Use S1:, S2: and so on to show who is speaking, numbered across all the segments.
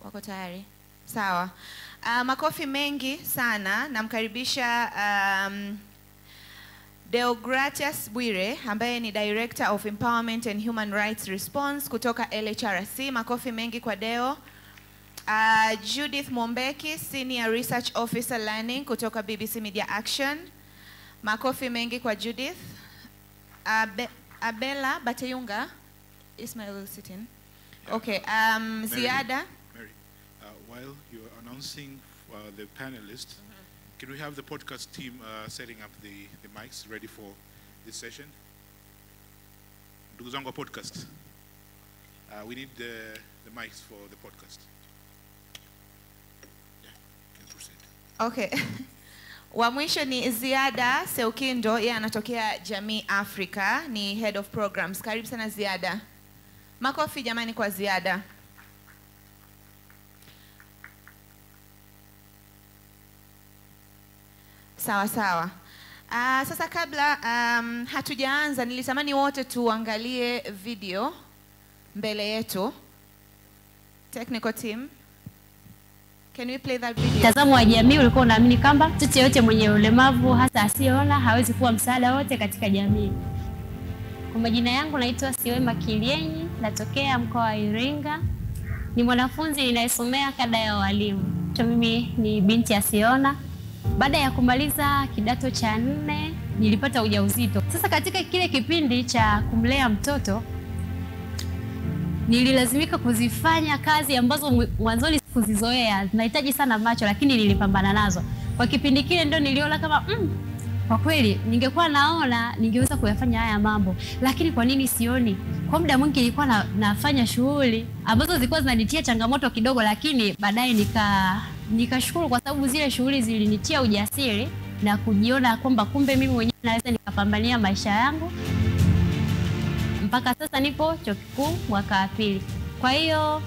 S1: Wako tayari? Sawa. Makofi mengi sana. Namkaribisha Deogratias Bwire ambaye ni Director of Empowerment and Human Rights Response kutoka LHRC. Makofi mengi kwa Deo. Judith Mombeki, Senior Research Officer Learning kutoka BBC Media Action. Makofi mengi kwa Judith. Abela Bateyunga, Ismail sitting. Okay, Ziada.
S2: Mary, while you are announcing the panelists, can we have the podcast team setting up the mics ready for this session? Ndugu zangu wa podcast. We need the mics for the podcast. Yeah, can proceed.
S1: Okay. Wa mwisho ni Ziada Seukindo, yeye anatokea Jamii Africa, ni Head of Programs. Karibu sana Ziada. Makofi jamani kwa Ziada. Sawa sawa. Sasa kabla hatujaanza nilitamani wote tuangalie video mbele yetu. Technical team, can we play that video?
S3: Mtazamo wa jamii ulikuwa unaamini kwamba mtu yote mwenye ulemavu hasa asiyeona hawezi kuwa msaada wote katika jamii. Kwa majina yangu naitwa Siwema Kilienyi, natokea mkoa wa Iringa. Ni mwanafunzi ninayesomea kada ya walimu. Mimi ni binti asiyeona. Baada ya kumaliza kidato cha 4 nilipata ujauzito. Sasa katika kile kipindi cha kumlea mtoto nililazimika kuzifanya kazi ambazo mwanzoni sikuzizoea. Zinahitaji sana macho lakini nilipambana nazo. Kwa kipindi kile ndio niliona kama kwa kweli ningekuwa naona ningeweza kuyafanya haya mambo, lakini kwa nini sioni? Kwa muda mwingi nilikuwa nafanya shughuli ambazo zilikuwa zinanitia changamoto kidogo, lakini baadaye nikashukuru kwa sababu zile shughuli zilinitia ujasiri na kujiona kwamba kumbe mimi mwenyewe naweza nikapambania maisha yangu. Mpaka sasa nipo chuo kikuu mwaka wa 2. Kwa hiyo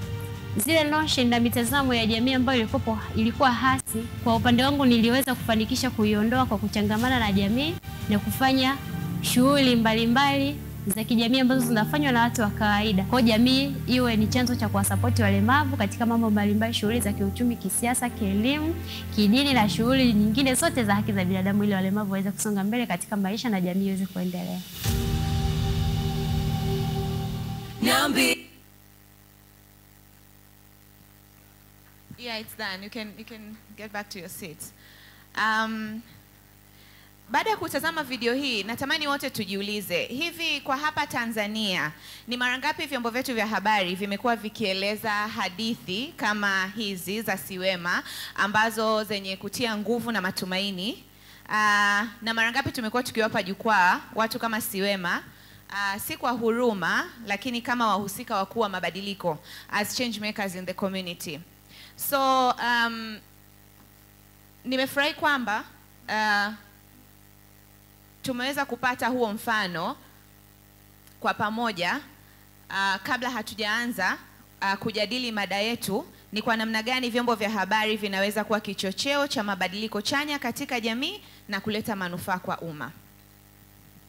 S3: zile notion na mitazamo ya jamii ambayo ilikuwa hasi, kwa upande wangu niliweza kufanikisha kuiondoa kwa kuchangamana na jamii na kufanya shughuli mbalimbali za kijamii ambazo zinafanywa na watu wa kawaida. Kwa jamii iwe ni chanzo cha kuwasapoti walemavu katika mambo mbalimbali, shughuli za kiuchumi, kisiasa, kielimu, kidini na shughuli nyingine zote za haki za binadamu, ili walemavu waweze kusonga mbele katika maisha na jamii iweze kuendelea.
S1: Yeah, it's done. You can get back to your seats. Baada ya kutazama video hii, natamani wote tujiulize, hivi kwa hapa Tanzania ni mara ngapi vyombo vyetu vya habari vimekuwa vikieleza hadithi kama hizi za Siwema ambazo zenye kutia nguvu na matumaini? Na mara ngapi tumekuwa tukiwapa jukwaa watu kama Siwema, si kwa huruma lakini kama wahusika wakuu wa mabadiliko, as change makers in the community. So nimefurahi kwamba tumeweza kupata huo mfano kwa pamoja. Kabla hatujaanza kujadili mada yetu, ni kwa namna gani vyombo vya habari vinaweza kuwa kichocheo cha mabadiliko chanya katika jamii na kuleta manufaa kwa umma.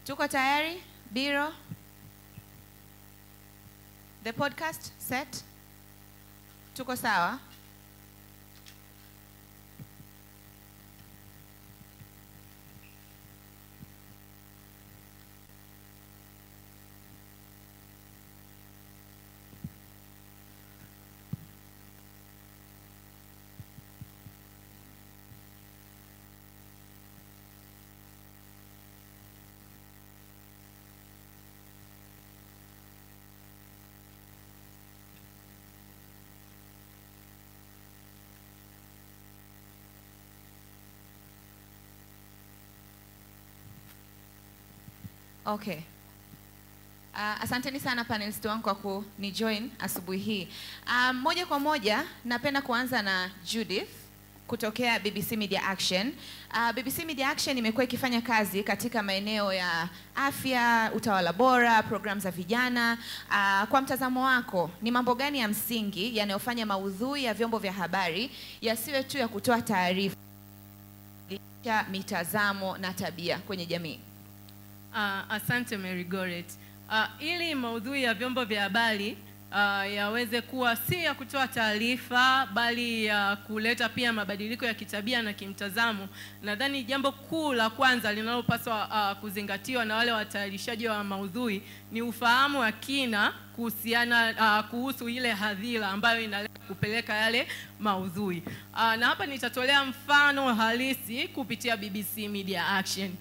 S1: Tuko tayari? Biro? The podcast set? Tuko sawa? Okay. Asanteni sana panelists wangu kwa kunijoin asubuhi hii. Moja kwa moja napenda kuanza na Judith kutokea BBC Media Action. BBC Media Action imekuwa ikifanya kazi katika maeneo ya afya, utawala bora, programu za vijana. Kwa mtazamo wako, ni mambo gani ya msingi yanayofanya maudhui ya vyombo vya habari yasiwe tu ya kutoa taarifa, mitazamo na tabia kwenye jamii?
S4: Asante Mary Goret. Ili maudhui ya vyombo vya habari yaweze kuwa si ya kutoa taarifa bali ya kuleta pia mabadiliko ya kitabia na kimtazamo. Nadhani jambo kuu la kwanza linalopaswa kuzingatiwa na wale watayarishaji wa maudhui ni ufahamu wa kina kuhusu ile hadhira ambayo inalenga kupeleka yale maudhui. Na hapa nitatolea mfano halisi kupitia BBC Media Action.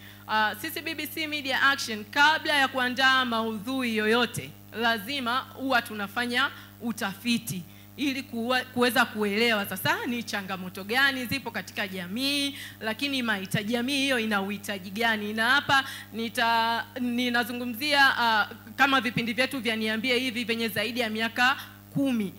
S4: Sisi BBC Media Action, kabla ya kuandaa maudhui yoyote, lazima huwa tunafanya utafiti ili kuweza kuelewa sasa ni changamoto gani zipo katika jamii, lakini mahitaji jamii hiyo ina uhitaji gani. Na hapa ninazungumzia kama vipindi vyetu vya Niambie hivi venye zaidi ya miaka 10.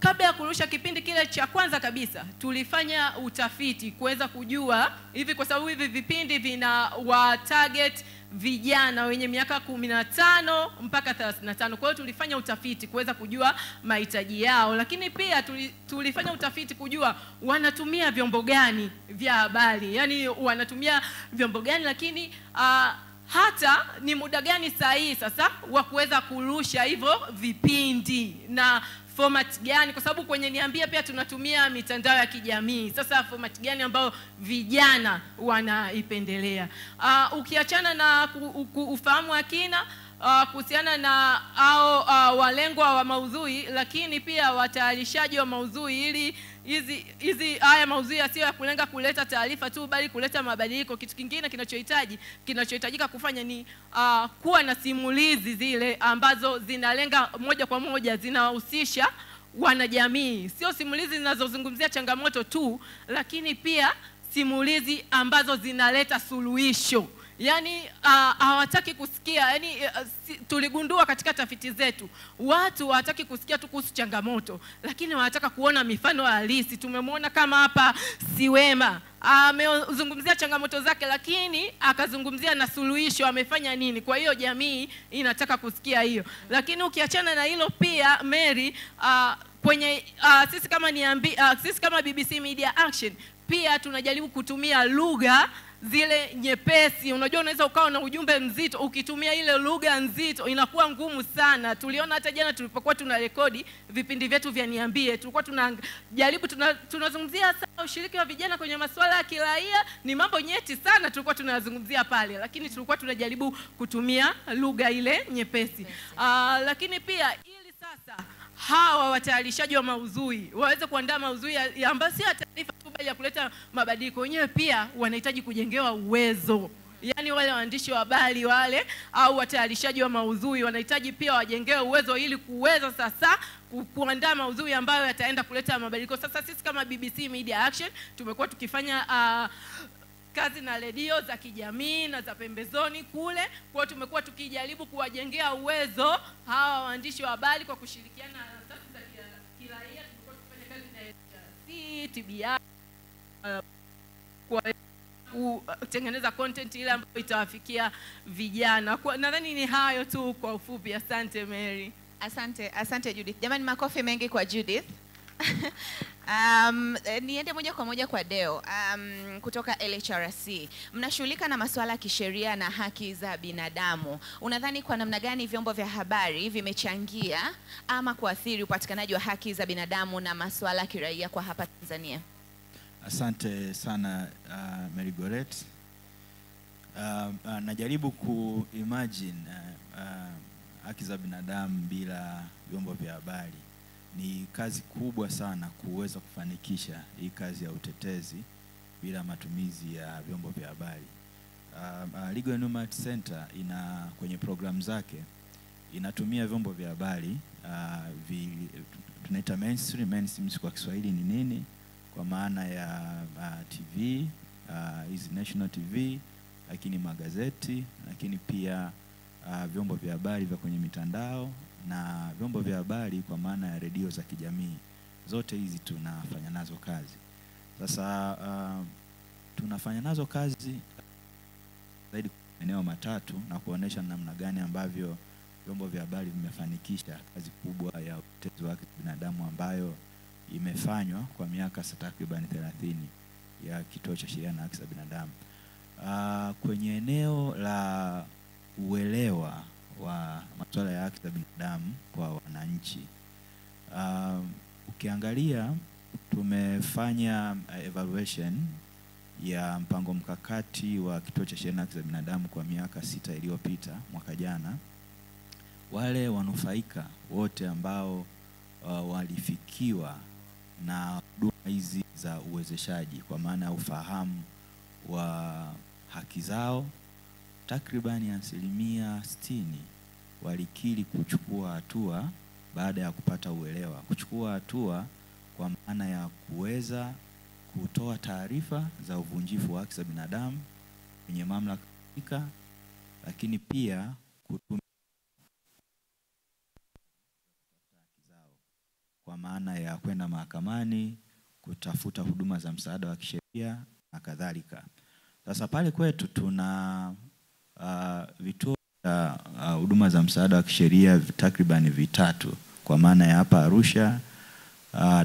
S4: Kabla ya kurusha kipindi kile cha kwanza kabisa, tulifanya utafiti kuweza kujua hivi, kwa sababu hivi vipindi vina wa target vijana wenye miaka 15 mpaka 35. Kwa hiyo tulifanya utafiti kuweza kujua mahitaji yao, lakini pia tulifanya utafiti kujua wanatumia vyombo gani vya habari, yani wanatumia vyombo gani, lakini hata ni muda gani sahihi sasa wa kuweza kurusha hivyo vipindi na format gani, kwa sababu kwenye Niambie pia tunatumia mitandao ya kijamii. Sasa format gani ambayo vijana wanaipendelea. Ukiachana na ufahamu wa kina kuhusiana na walengwa wa maudhui, lakini pia watayarishaji wa maudhui, ili haya maudhui yasiyo ya kulenga kuleta taarifa tu bali kuleta mabadiliko. Kitu kingine kinachohitajika kufanya ni kuwa na simulizi zile ambazo zinalenga moja kwa moja, zinahusisha wanajamii. Sio simulizi zinazozungumzia changamoto tu, lakini pia simulizi ambazo zinaleta suluhisho. Yani hawataki kusikia, yani tuligundua katika tafiti zetu, watu hawataki kusikia tu kuhusu changamoto, lakini wanataka kuona mifano halisi. Tumemwona kama hapa Siwema amezungumzia changamoto zake, lakini akazungumzia na suluhisho, amefanya nini. Kwa hiyo jamii inataka kusikia hiyo. Lakini ukiachana na hilo pia Mary, kwenye sisi kama BBC Media Action pia tunajaribu kutumia lugha zile nyepesi. Unajua unaweza ukawa na ujumbe mzito, ukitumia ile lugha nzito inakuwa ngumu sana. Tuliona hata jana tulipokuwa tunarekodi vipindi vyetu vya Niambie, tulikuwa tunajaribu tunazungumzia sana ushiriki wa vijana kwenye masuala ya kiraia. Ni mambo nyeti sana tulikuwa tunazungumzia pale, lakini tulikuwa tunajaribu kutumia lugha ile nyepesi. Lakini pia ili sasa hawa watayarishaji wa maudhui waweze kuandaa maudhui ambayo si taarifa tu bali ya kuleta mabadiliko, wenyewe pia wanahitaji kujengewa uwezo. Yani wale waandishi wa habari wale au watayarishaji wa maudhui wanahitaji pia wajengewe uwezo ili kuweza sasa kuandaa maudhui ambayo yataenda kuleta mabadiliko. Sasa sisi kama BBC Media Action tumekuwa tukifanya kazi na redio za kijamii na za pembezoni kule. Kwa hiyo tumekuwa tukijaribu kuwajengea uwezo hawa waandishi wa habari kwa kushirikiana na asasi za kiraia. Tumekuwa tukifanya kazi na TBI kwa kutengeneza content ile ambayo itawafikia vijana. Nadhani ni hayo tu kwa ufupi. Asante Mary.
S1: Asante Judith. Jamani, makofi mengi kwa Judith. Niende moja kwa moja kwa Deo kutoka LHRC. Mnashughulika na masuala ya kisheria na haki za binadamu. Unadhani kwa namna gani vyombo vya habari vimechangia ama kuathiri upatikanaji wa haki za binadamu na masuala ya kiraia kwa hapa Tanzania?
S5: Asante sana Mary Goret. Najaribu kuimagine haki za binadamu bila vyombo vya habari. Ni kazi kubwa sana kuweza kufanikisha hii kazi ya utetezi bila matumizi ya vyombo vya habari. Legal Enumerated Center kwenye programu zake inatumia vyombo vya habari, tunaita mainstream. Mainstream kwa Kiswahili ni nini? Kwa maana ya TV, hizi national TV, lakini magazeti, lakini pia vyombo vya habari vya kwenye mitandao na vyombo vya habari kwa maana ya redio za kijamii. Zote hizi tunafanya nazo kazi. Sasa tunafanya nazo kazi zaidi eneo matatu na kuonesha namna gani ambavyo vyombo vya habari vimefanikisha kazi kubwa ya utetezi wa haki za binadamu ambayo imefanywa kwa miaka takriban 30 ya Kituo cha Sheria na Haki za Binadamu. Kwenye eneo la uelewa wa masuala ya haki za binadamu kwa wananchi. Ukiangalia tumefanya evaluation ya mpango mkakati wa Kituo cha Sheria na Haki za Binadamu kwa miaka 6 iliyopita mwaka jana. Wale wanufaika wote ambao walifikiwa na huduma hizi za uwezeshaji kwa maana ya ufahamu wa haki zao, takribani 60% walikiri kuchukua hatua baada ya kupata uelewa. Kuchukua hatua kwa maana ya kuweza kutoa taarifa za uvunjifu wa haki za binadamu kwenye mamlaka husika, lakini pia kutumia kwa maana ya kwenda mahakamani kutafuta huduma za msaada wa kisheria na kadhalika. Sasa pale kwetu tuna vituo vya huduma za msaada wa kisheria takriban 3 kwa maana ya hapa Arusha,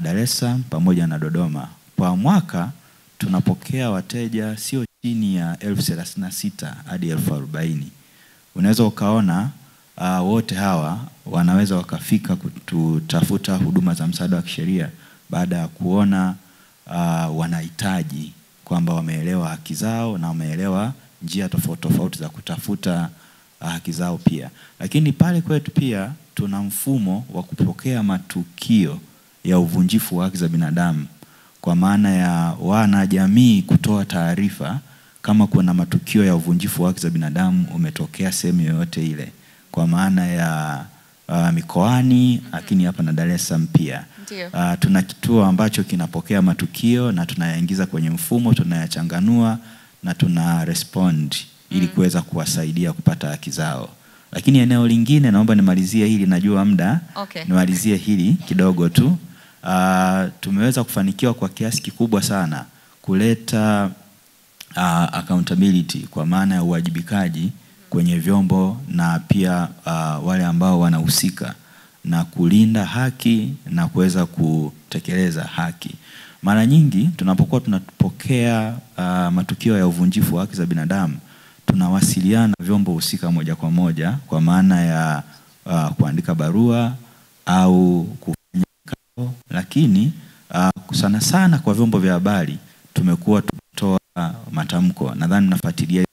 S5: Dar es Salaam pamoja na Dodoma. Kwa mwaka tunapokea wateja sio chini ya 36,000 hadi 40,000. Unaweza ukaona wote hawa wanaweza wakafika kutafuta huduma za msaada wa kisheria baada ya kuona wanahitaji, kwamba wameelewa haki zao na wameelewa njia tofauti za kutafuta haki zao pia. Lakini pale kwetu pia tuna mfumo wa kupokea matukio ya uvunjifu wa haki za binadamu kwa maana ya wanajamii kutoa taarifa kama kuna matukio ya uvunjifu wa haki za binadamu umetokea sehemu yoyote ile, kwa maana ya mikoani, lakini hapa na Dar es Salaam pia. Tuna kituo ambacho kinapokea matukio na tunayaingiza kwenye mfumo, tunayachanganua na tuna respond ili kuweza kuwasaidia kupata haki zao. Lakini eneo lingine, naomba nimalizie hili, najua muda, nimalizie hili kidogo tu. Tumeweza kufanikiwa kwa kiasi kikubwa sana kuleta accountability kwa maana ya uwajibikaji kwenye vyombo na pia wale ambao wanahusika na kulinda haki na kuweza kutekeleza haki. Mara nyingi tunapokuwa tunapokea matukio ya uvunjifu wa haki za binadamu, tunawasiliana vyombo husika moja kwa moja kwa maana ya kuandika barua au kufanya kikao. Lakini sana sana kwa vyombo vya habari tumekuwa tukitoa matamko. Nadhani mnafuatilia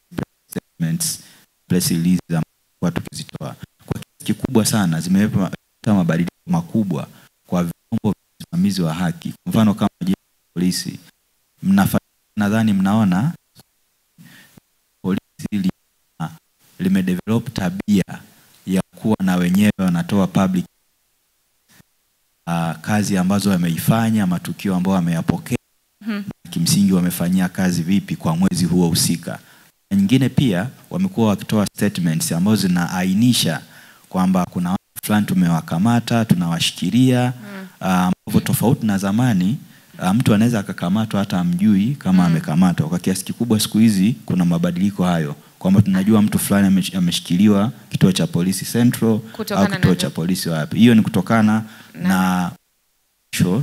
S5: statements, press release kwa tukizitoa. Kwa kiasi kikubwa sana zimeleta mabadiliko makubwa kwa vyombo vya usimamizi wa haki. Kwa mfano kama polisi, nadhani mnaona polisi limedevelop tabia ya kuwa na wenyewe wanatoa public kazi ambazo wameifanya, matukio ambayo wameyapokea, kimsingi wamefanyia kazi vipi kwa mwezi huo husika. Nyingine pia wamekuwa wakitoa statements ambazo zinaainisha kwamba kuna watu fulani tumewakamata, tunawashikilia, ambavyo tofauti na zamani mtu anaweza akakamatwa hata amjui kama amekamatwa. Kwa kiasi kikubwa siku hizi kuna mabadiliko hayo, kwamba tunajua mtu fulani ameshikiliwa kituo cha polisi Central au kituo cha polisi wapi. Hiyo ni kutokana na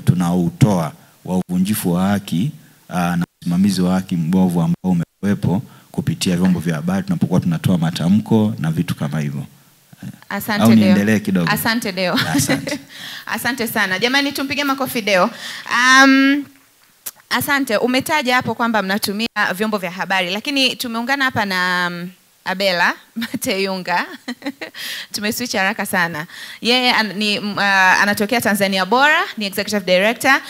S5: tunaotoa wa uvunjifu wa haki na usimamizi wa haki mbovu ambao umewepo kupitia vyombo vya habari tunapokuwa tunatoa matamko na vitu kama hivyo.
S1: Asante
S5: Deo. Niendelee kidogo.
S1: Asante Deo.
S5: Asante.
S1: Asante sana. Jamani tumpige makofi Deo. Asante, umetaja hapo kwamba mnatumia vyombo vya habari, lakini tumeungana hapa na Abela Mateyunga. Tumeswitch haraka sana. Yeye anatokea Tanzania Bora, ni Executive Director.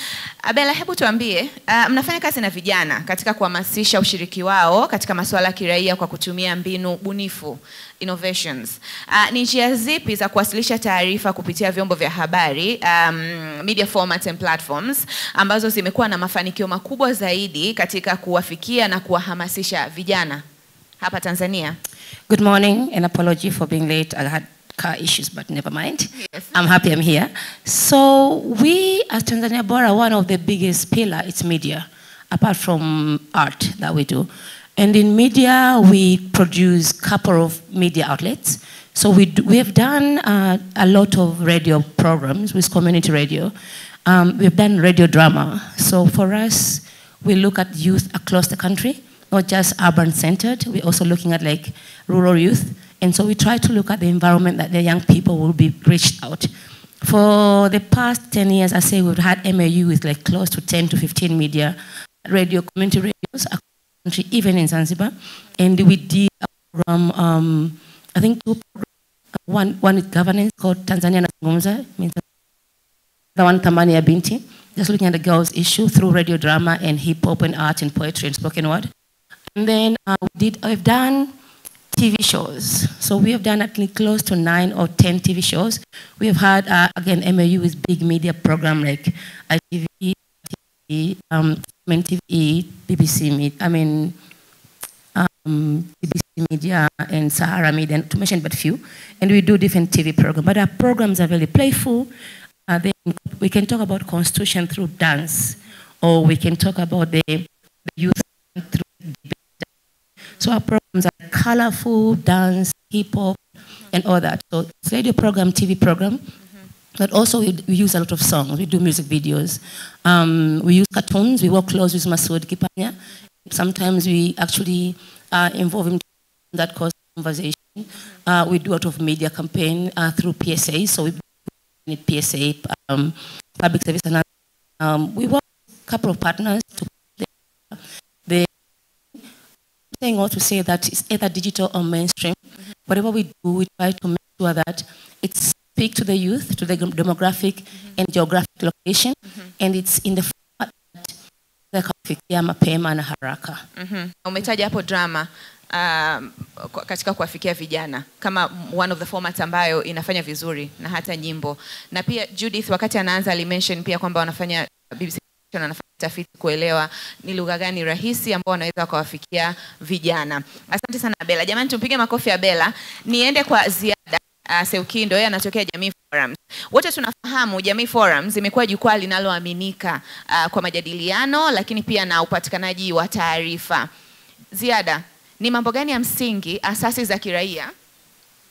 S1: Abela, hebu tuambie, mnafanya kazi na vijana katika kuhamasisha ushiriki wao katika masuala ya kiraia kwa kutumia mbinu bunifu, innovations. Ni njia zipi za kuwasilisha taarifa kupitia vyombo vya habari, media formats and platforms, ambazo zimekuwa na mafanikio makubwa zaidi katika kuwafikia na kuwahamasisha vijana hapa Tanzania?
S6: Good morning, and apology for being late. I had car issues, but never mind.
S1: Yes.
S6: I'm happy I'm here. So we, as Tanzania Bora, one of the biggest pillar, it's media, apart from art that we do. And in media, we produce a couple of media outlets. So we have done a lot of radio programs with community radio. We've done radio drama. So for us, we look at youth across the country, not just urban-centered. We're also looking at like rural youth And so we try to look at the environment that the young people will be reached out. For the past 10 years, I say we've had MAU with like close to 10 to 15 media, radio, community radios across the country, even in Zanzibar. And we did a program, I think 2 programs, one with governance called Tanzania Nazungumza, means the one Thamani ya Binti, just looking at the girls' issue through radio drama and hip hop and art and poetry and spoken word. And then we've done TV shows. So we have done at least close to 9 or 10 TV shows. We have had, again, MAU with big media program like ITV, TV, BBC, BBC Media and Sahara Media, to mention but few. And we do different TV programs. But our programs are very playful. Then we can talk about constitution through dance, or we can talk about the youth through debate. So our programs are colorful, dance, hip-hop, and all that. So it's a radio program, TV program, but also we use a lot of songs. We do music videos. We use cartoons. We work close with Masoud Kipanya. Sometimes we actually involve him in that cause conversation. We do a lot of media campaign through PSA. So we need PSA, public service, and we work with a couple of partners to saying or to say that it's either digital or mainstream. Whatever we do, we try to make sure that it speaks to the youth, to the demographic and geographic location, and it's in the format that kufikia mapema na haraka.
S1: Umetaja hapo drama katika kuwafikia vijana kama one of the formats ambayo inafanya vizuri, na hata nyimbo. Na pia Judith wakati anaanza alimention pia kwamba wanafanya BBC wanafanya tafiti kuelewa ni lugha gani rahisi ambao wanaweza kuwafikia vijana. Asante sana Bella. Jamani tumpige makofi ya Bella. Niende kwa Ziada Seukindo, yeye anatokea Jamii Forums. Wote tunafahamu Jamii Forums imekuwa jukwaa linaloaminika kwa majadiliano lakini pia na upatikanaji wa taarifa. Ziada, ni mambo gani ya msingi asasi za kiraia,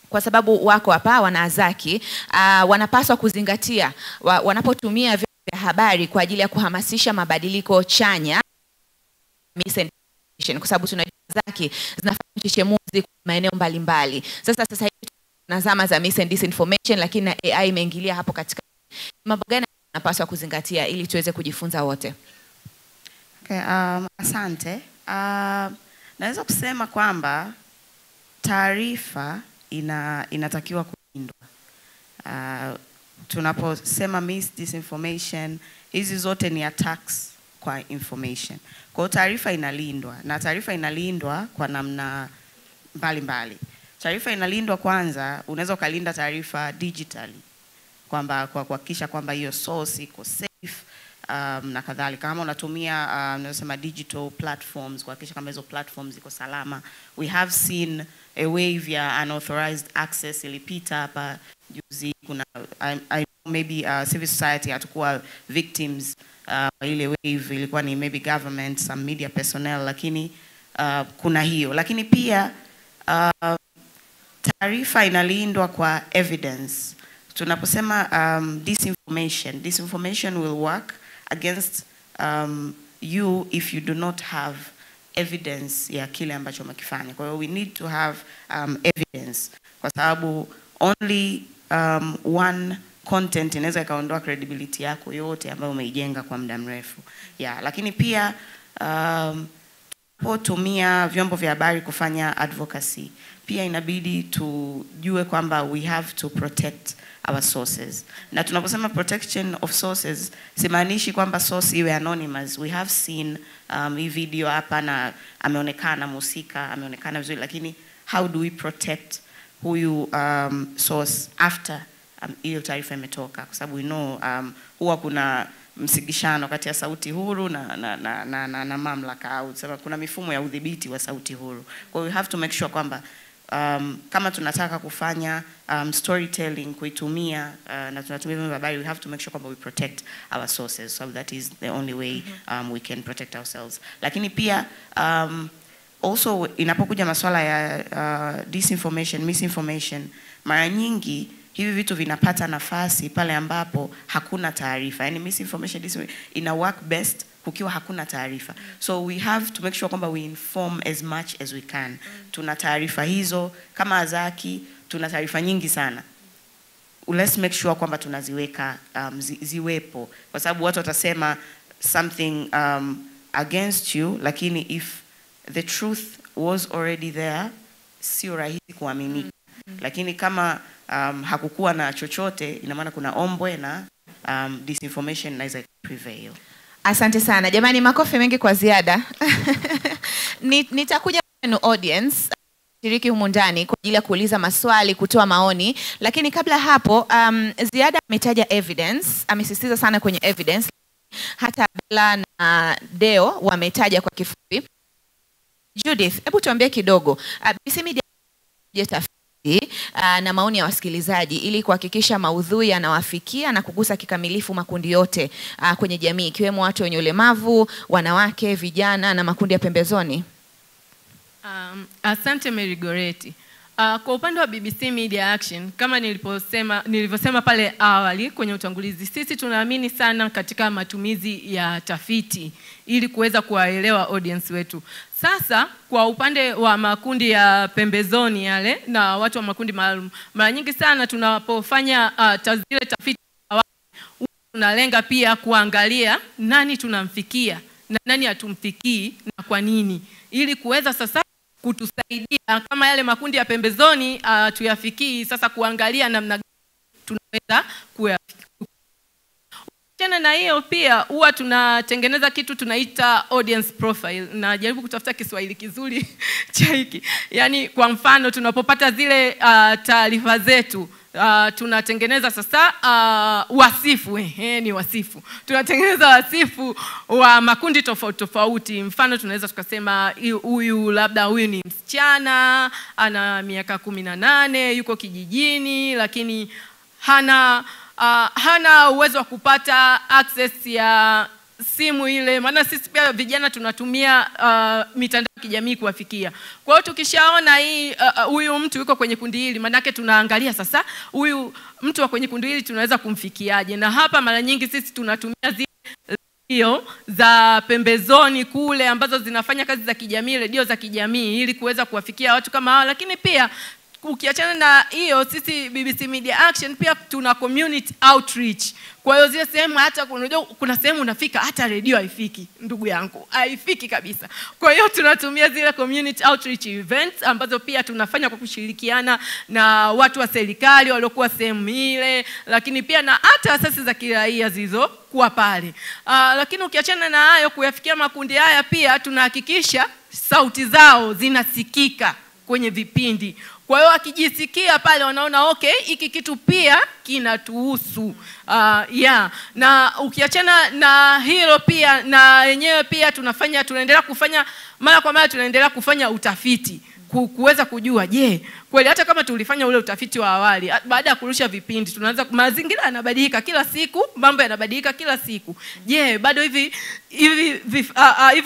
S1: kwa sababu wako hapa wanaazaki, wanapaswa kuzingatia wanapotumia vya habari kwa ajili ya kuhamasisha mabadiliko chanya misinformation, kwa sababu tunajua zaki zinafanya uchechemuzi kwa maeneo mbalimbali. Sasa hivi tuna zama za misinformation, lakini na AI imeingilia hapo katika. Mambo gani tunapaswa kuzingatia ili tuweze kujifunza wote?
S7: Okay, asante. Naweza kusema kwamba taarifa inatakiwa kulindwa. Tunaposema disinformation, hizi zote ni attacks kwa information. Kwa taarifa inalindwa, na taarifa inalindwa kwa namna mbalimbali. Taarifa inalindwa kwanza, unaweza kulinda taarifa digitally, kwamba kwa kuhakikisha kwamba hiyo source iko safe, na kadhalika. Kama unatumia tunasema digital platforms, kuhakikisha kama hizo platforms ziko salama. We have seen a wave ya unauthorized access ilipita hapa juzi. Kuna I maybe civil society hatakuwa victims ile wave, ilikuwa ni maybe government, some media personnel, lakini kuna hiyo. Lakini pia taarifa inalindwa kwa evidence. Tunaposema disinformation will work against you if you do not have evidence ya kile ambacho umekifanya. Kwa hiyo we need to have evidence, kwa sababu only one content inaweza ikaondoa credibility yako yote ambayo umeijenga kwa muda mrefu. Lakini pia tunapotumia vyombo vya habari kufanya advocacy, pia inabidi tujue kwamba we have to protect our sources. Na tunaposema protection of sources, simaanishi kwamba source iwe anonymous. We have seen hii video hapa na ameonekana musika, ameonekana vizuri, lakini how do we protect huyu source after hiyo taarifa imetoka? Kwa sababu we know huwa kuna msigishano kati ya sauti huru na mamlaka, au sema kuna mifumo ya udhibiti wa sauti huru. Kwa hiyo we have to make sure kwamba kama tunataka kufanya storytelling kuitumia na tunatumia vyombo vya habari, we have to make sure kwamba we protect our sources, so that is the only way we can protect ourselves. Lakini pia also inapokuja masuala ya disinformation, misinformation, mara nyingi hivi vitu vinapata nafasi pale ambapo hakuna taarifa. Yani misinformation ina work best kukiwa hakuna taarifa. So we have to make sure kwamba we inform as much as we can. Tuna taarifa hizo kama Azaki, tuna taarifa nyingi sana. Let's make sure kwamba tunaziweka ziwepo, kwa sababu watu watasema something against you, lakini if the truth was already there, sio rahisi kuaminika. Lakini kama hakukuwa na chochote, ina maana kuna ombwe na disinformation inaweza prevail.
S1: Asante sana. Jamani, makofi mengi kwa Ziada. Nitakuja kwenu audience shiriki humu ndani kwa ajili ya kuuliza maswali, kutoa maoni, lakini kabla hapo Ziada ametaja evidence, amesisitiza sana kwenye evidence. Hata Bella na Deo wametaja kwa kifupi. Judith, hebu tuambie kidogo BBC Media tafiti na maoni ya wasikilizaji ili kuhakikisha maudhui yanawafikia na kugusa kikamilifu makundi yote kwenye jamii, ikiwemo watu wenye ulemavu, wanawake, vijana na makundi ya pembezoni.
S4: Asante Mary Goreti. Kwa upande wa BBC Media Action, kama nilivyosema pale awali kwenye utangulizi, sisi tunaamini sana katika matumizi ya tafiti ili kuweza kuwaelewa audience wetu. Sasa kwa upande wa makundi ya pembezoni yale na watu wa makundi maalum, mara nyingi sana tunapofanya zile tafiti tunalenga pia kuangalia nani tunamfikia na nani hatumfikii na kwa nini, ili kuweza sasa kutusaidia kama yale makundi ya pembezoni tuyafikii, sasa kuangalia namna tunaweza kuyafikia. Tena na hiyo pia huwa tunatengeneza kitu tunaita audience profile, na jaribu kutafuta Kiswahili kizuri cha hiki. Yaani kwa mfano tunapopata zile taarifa zetu tunatengeneza sasa wasifu, ni wasifu. Tunatengeneza wasifu wa makundi tofauti tofauti. Mfano tunaweza tukasema huyu labda huyu ni msichana, ana miaka 18, yuko kijijini, lakini hana uwezo wa kupata access ya simu ile, maana sisi pia vijana tunatumia mitandao ya kijamii kuwafikia. Kwa hiyo tukishaona hii huyu mtu yuko kwenye kundi hili, maana yake tunaangalia sasa huyu mtu wa kwenye kundi hili tunaweza kumfikiaje. Na hapa mara nyingi sisi tunatumia zile redio za pembezoni kule ambazo zinafanya kazi za kijamii, redio za kijamii, ili kuweza kuwafikia watu kama hao. Lakini pia ukiachana na hiyo, sisi BBC Media Action pia tuna community outreach. Kwa hiyo zile sehemu hata kuna sehemu unafika hata redio haifiki, ndugu yangu, haifiki kabisa. Kwa hiyo tunatumia zile community outreach events ambazo pia tunafanya kwa kushirikiana na watu wa serikali waliokuwa sehemu ile, lakini pia na hata asasi za kiraia zilizokuwa pale. Lakini ukiachana na hayo, kuyafikia makundi haya pia tunahakikisha sauti zao zinasikika kwenye vipindi. Kwa hiyo akijisikia pale wanaona okay, hiki kitu pia kinatuhusu. Na ukiachana na hilo pia, na yenyewe pia tunaendelea kufanya mara kwa mara, tunaendelea kufanya utafiti kuweza kujua kweli hata kama tulifanya ule utafiti wa awali, baada ya kurusha vipindi tunaanza, mazingira yanabadilika kila siku, mambo yanabadilika kila siku. Bado hivi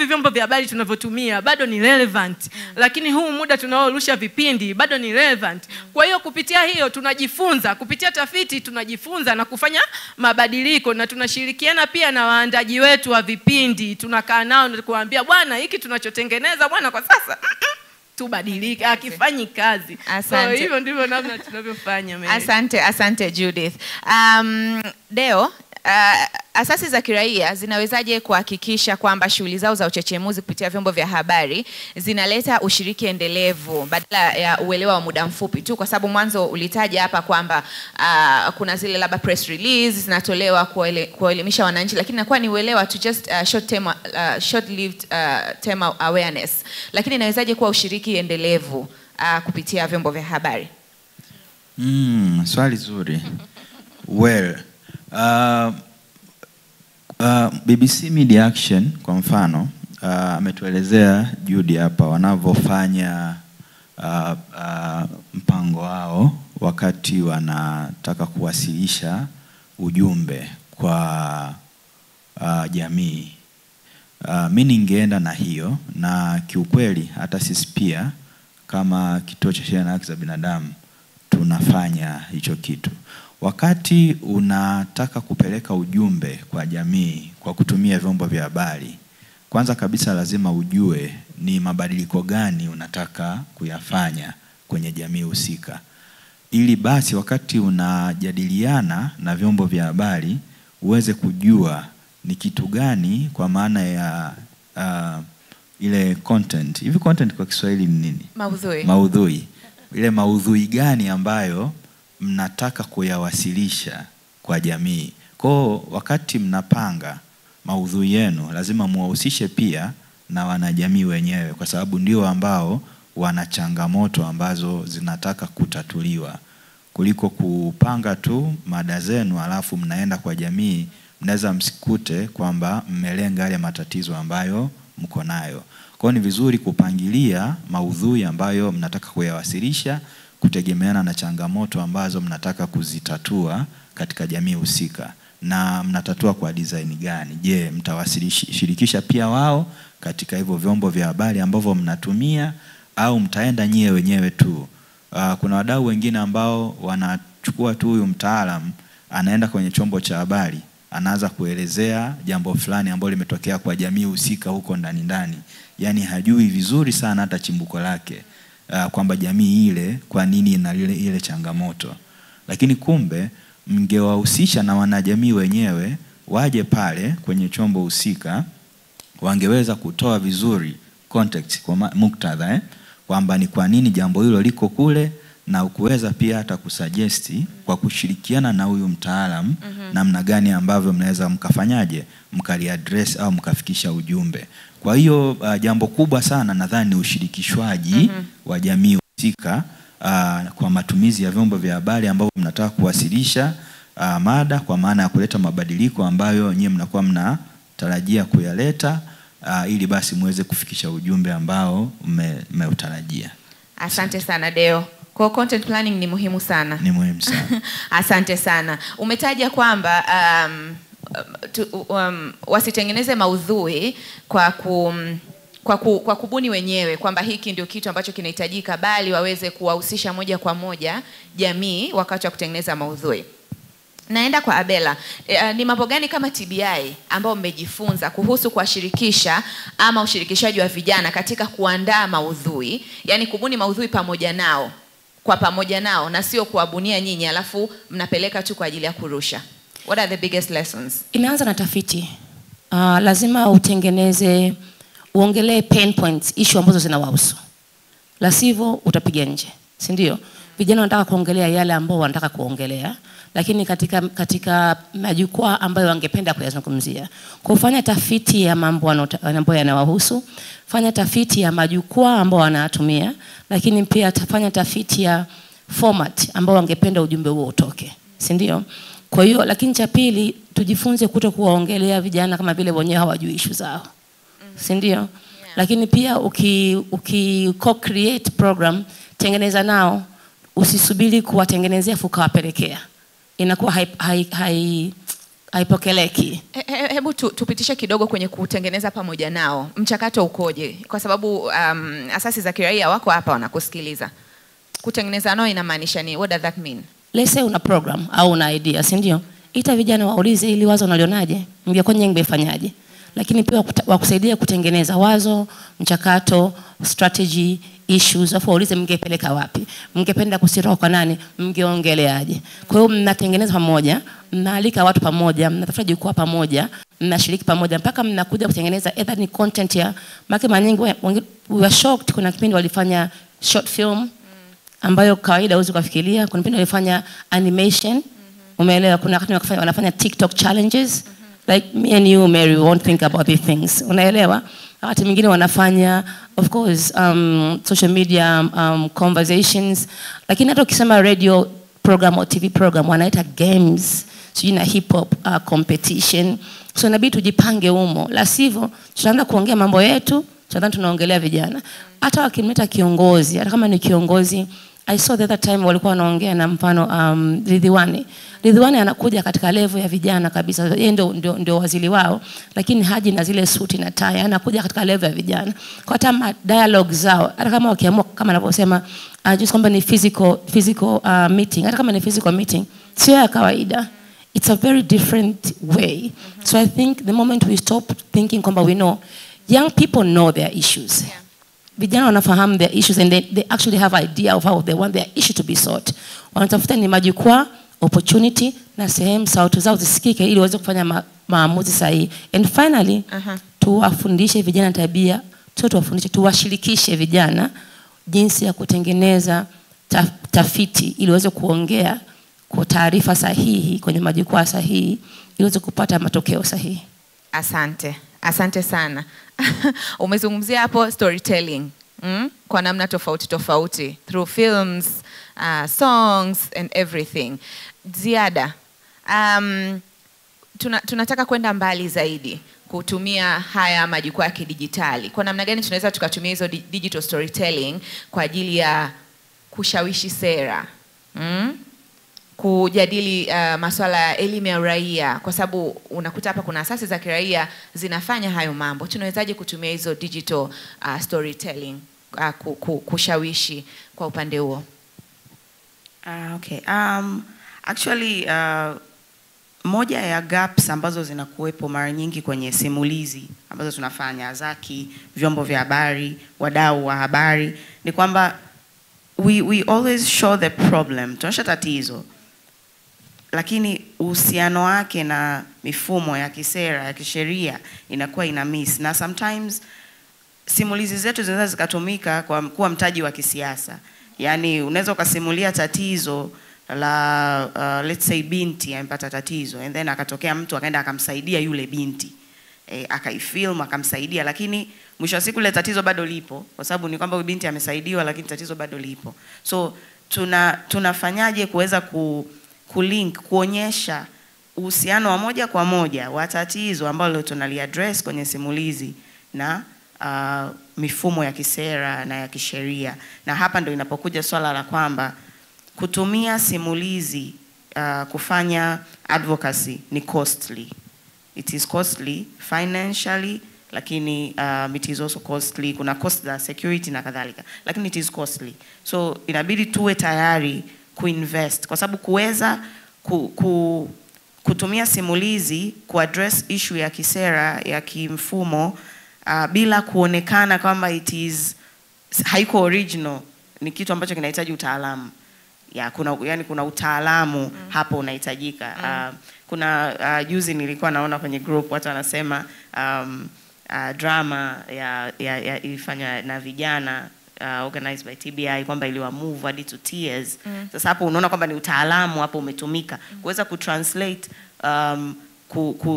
S4: vyombo vya habari tunavyotumia bado ni relevant, lakini huu muda tunaorusha vipindi bado ni relevant. Kwa hiyo kupitia hiyo tunajifunza, kupitia tafiti tunajifunza na kufanya mabadiliko, na tunashirikiana pia na waandaji wetu wa vipindi. Tunakaa nao na kuambia, bwana, hiki tunachotengeneza bwana kwa sasa tubadilike, akifanyi kazi. So hivyo ndivyo namna tunavyofanya.
S1: Asante Judith. Deo, asasi za kiraia zinawezaje kuhakikisha kwamba shughuli zao za uchechemuzi kupitia vyombo vya habari zinaleta ushiriki endelevu badala ya uelewa wa muda mfupi tu? Kwa sababu mwanzo ulitaja hapa kwamba kuna zile labda press release zinatolewa kuelimisha wananchi, lakini inakuwa ni uelewa tu, just short lived term awareness. Lakini inawezaje kuwa ushiriki endelevu kupitia vyombo vya habari?
S5: Swali zuri. BBC Media Action kwa mfano ametuelezea Judy hapa wanavyofanya mpango wao wakati wanataka kuwasilisha ujumbe kwa jamii. Mimi ningeenda na hiyo, na kiukweli hata sisi pia kama Kituo cha Sheria na Haki za Binadamu tunafanya hicho kitu. Wakati unataka kupeleka ujumbe kwa jamii kwa kutumia vyombo vya habari, kwanza kabisa lazima ujue ni mabadiliko gani unataka kuyafanya kwenye jamii husika. Ili basi wakati unajadiliana na vyombo vya habari uweze kujua ni kitu gani, kwa maana ya ile content. Hivi content kwa Kiswahili ni nini?
S1: Maudhui.
S5: Maudhui. Ile maudhui gani ambayo mnataka kuyawasilisha kwa jamii. Kwa wakati mnapanga maudhui yenu lazima muwahusishe pia na wanajamii wenyewe, kwa sababu ndio ambao wana changamoto ambazo zinataka kutatuliwa. Kuliko kupanga tu mada zenu alafu mnaenda kwa jamii, mnaweza msikute kwamba mmelenga yale matatizo ambayo mko nayo. Kwa ni vizuri kupangilia maudhui ambayo mnataka kuyawasilisha kutegemeana na changamoto ambazo mnataka kuzitatua katika jamii husika. Na mnatatua kwa design gani? Je, mtawashirikisha pia wao katika hivyo vyombo vya habari ambavyo mnatumia, au mtaenda nyie wenyewe tu? Kuna wadau wengine ambao wanachukua tu huyu mtaalamu, anaenda kwenye chombo cha habari, anaanza kuelezea jambo fulani ambalo limetokea kwa jamii husika huko ndani ndani. Yaani hajui vizuri sana hata chimbuko lake, kwamba jamii ile kwa nini ina ile changamoto. Lakini kumbe mngewahusisha na wanajamii wenyewe waje pale kwenye chombo husika, wangeweza kutoa vizuri context kwa muktadha kwamba ni kwa nini jambo hilo liko kule, na ukuweza pia hata kusuggesti kwa kushirikiana na huyu mtaalamu namna gani ambavyo mnaweza mkafanyaje mkaliaddress au mkafikisha ujumbe. Kwa hiyo jambo kubwa sana nadhani ushirikishwaji wa jamii husika kwa matumizi ya vyombo vya habari ambavyo mnataka kuwasilisha mada, kwa maana ya kuleta mabadiliko ambayo nyinyi mnakuwa mnatarajia kuyaleta, ili basi muweze kufikisha ujumbe ambao mmeutarajia.
S1: Asante sana Deo. Kwa content planning ni muhimu sana. Ni muhimu sana. Asante sana. Umetaja kwamba wasitengeneze maudhui kwa kubuni wenyewe kwamba hiki ndio kitu ambacho kinahitajika, bali waweze kuwahusisha moja kwa moja jamii wakati wa kutengeneza maudhui. Naenda kwa Abela. Ni mambo gani kama TBI ambao mmejifunza kuhusu kuwashirikisha ama ushirikishaji wa vijana katika kuandaa maudhui, yani kubuni maudhui pamoja nao, kwa pamoja nao, na sio kuwabunia nyinyi alafu mnapeleka tu kwa ajili ya kurusha? What are the biggest lessons?
S6: Inaanza na tafiti. Lazima uongelee pain points, issue ambazo zinawahusu. La sivyo utapiga nje, si ndio? Vijana wanataka kuongelea yale ambao wanataka kuongelea, lakini katika majukwaa ambayo wangependa kuyazungumzia. Kufanya tafiti ya mambo ambayo yanawahusu, fanya tafiti ya majukwaa ambao wanatumia, lakini pia tafanya tafiti ya format ambao wangependa ujumbe huo utoke, si ndio? Kwa hiyo lakini cha pili, tujifunze kutokuwaongelea vijana kama vile wenyewe hawajui issue zao. Si ndio? Lakini pia co-create program, tengeneza nao, usisubiri kuwatengenezea ukawapelekea. Inakuwa haipokeleki.
S1: Hebu tupitishe kidogo kwenye kutengeneza pamoja nao. Mchakato ukoje? Kwa sababu asasi za kiraia wako hapa wanakusikiliza. Kutengeneza nao inamaanisha nini? What does that mean?
S6: Let's say una program au una idea, si ndio? Ita vijana waulize ili wazo unalionaje? Mngekuwa mngefanyaje? Lakini pia wakusaidia kutengeneza wazo, mchakato, strategy, issues, afu waulize mngepeleka wapi? Mngependa kusiroa kwa nani? Mngeongeleaje? Kwa hiyo mnatengeneza pamoja, mnaalika watu pamoja, mnatafuta jukwaa pamoja, mnashiriki pamoja mpaka mnakuja kutengeneza either ni content ya mara nyingi we were shocked. Kuna kipindi walifanya short film ambayo kawaida huwezi kufikiria. Kuna kipindi walifanya animation. Umeelewa? Kuna wakati wanafanya TikTok challenges. Like me and you, Mary, we won't think about these things. Unaelewa? Wakati mwingine wanafanya of course social media conversations, lakini hata ukisema radio program au TV program wanaita games, sio na hip hop competition. So inabidi tujipange humo, la sivyo tutaanza kuongea mambo yetu, tunaongelea vijana. Hata wakimleta kiongozi, hata kama ni kiongozi, I saw the other time walikuwa wanaongea na mfano Ridhiwani anakuja katika level ya vijana kabisa. Yeye ndio waziri wao, lakini haji na zile suti na tie, anakuja katika level ya vijana. Kwa hata dialogue zao, hata kama wakiamua kama anavyosema just kwamba ni physical meeting, hata kama ni physical meeting, sio ya kawaida. It's a very different way. So I think the moment we stop thinking kwamba we know, young people know their issues.
S1: Yeah.
S6: Vijana wanafahamu their issues and they actually have idea of how they want their issue to be solved. Wanatafuta ni majukwaa, opportunity na sehemu sauti zao zisikike ili waweze kufanya maamuzi sahihi. And finally, tuwafundishe vijana tabia, tuwashirikishe vijana jinsi ya kutengeneza tafiti ili waweze kuongea kwa taarifa sahihi kwenye majukwaa sahihi ili waweze kupata matokeo sahihi.
S1: Asante sana. Umezungumzia hapo storytelling. Kwa namna tofauti through films, songs and everything. Ziada, tunataka kwenda mbali zaidi kutumia haya majukwaa ya kidijitali. Kwa namna gani tunaweza tukatumia hizo digital storytelling kwa ajili ya kushawishi sera? Kujadili masuala ya elimu ya uraia, kwa sababu unakuta hapa kuna asasi za kiraia zinafanya hayo mambo. Tunawezaje kutumia hizo digital storytelling kushawishi kwa upande huo?
S7: Okay. Actually, moja ya gaps ambazo zinakuwepo mara nyingi kwenye simulizi ambazo tunafanya Zaki, vyombo vya habari, wadau wa habari, ni kwamba we always show the problem, tunaonyesha tatizo, lakini uhusiano wake na mifumo ya kisera, ya kisheria inakuwa ina miss. Na sometimes simulizi zetu zinaweza zikatumika kwa kuwa mtaji wa kisiasa. Yani unaweza ukasimulia tatizo la let's say binti amepata tatizo and then akatokea mtu akaenda akamsaidia yule binti. Akaifilm akamsaidia, lakini mwisho wa siku ile tatizo bado lipo, kwa sababu ni kwamba yule binti amesaidiwa lakini tatizo bado lipo. So tunafanyaje kuweza kulink, kuonyesha uhusiano wa moja kwa moja wa tatizo ambalo tunaliaddress kwenye simulizi na mifumo ya kisera na ya kisheria. Na hapa ndo inapokuja swala la kwamba kutumia simulizi kufanya advocacy ni costly. It is costly financially, lakini it is also costly, kuna cost za security na kadhalika, lakini it is costly. So inabidi tuwe tayari kuinvest, kwa sababu kuweza kutumia simulizi kuaddress issue ya kisera, ya kimfumo, bila kuonekana kwamba it is haiko original, ni kitu ambacho kinahitaji utaalamu. Kuna utaalamu hapo unahitajika. Kuna juzi nilikuwa naona kwenye group watu wanasema drama ya ilifanya na vijana organized by TBI kwamba iliwa move hadi to tears. Sasa hapo unaona kwamba ni utaalamu hapo umetumika kuweza kutranslate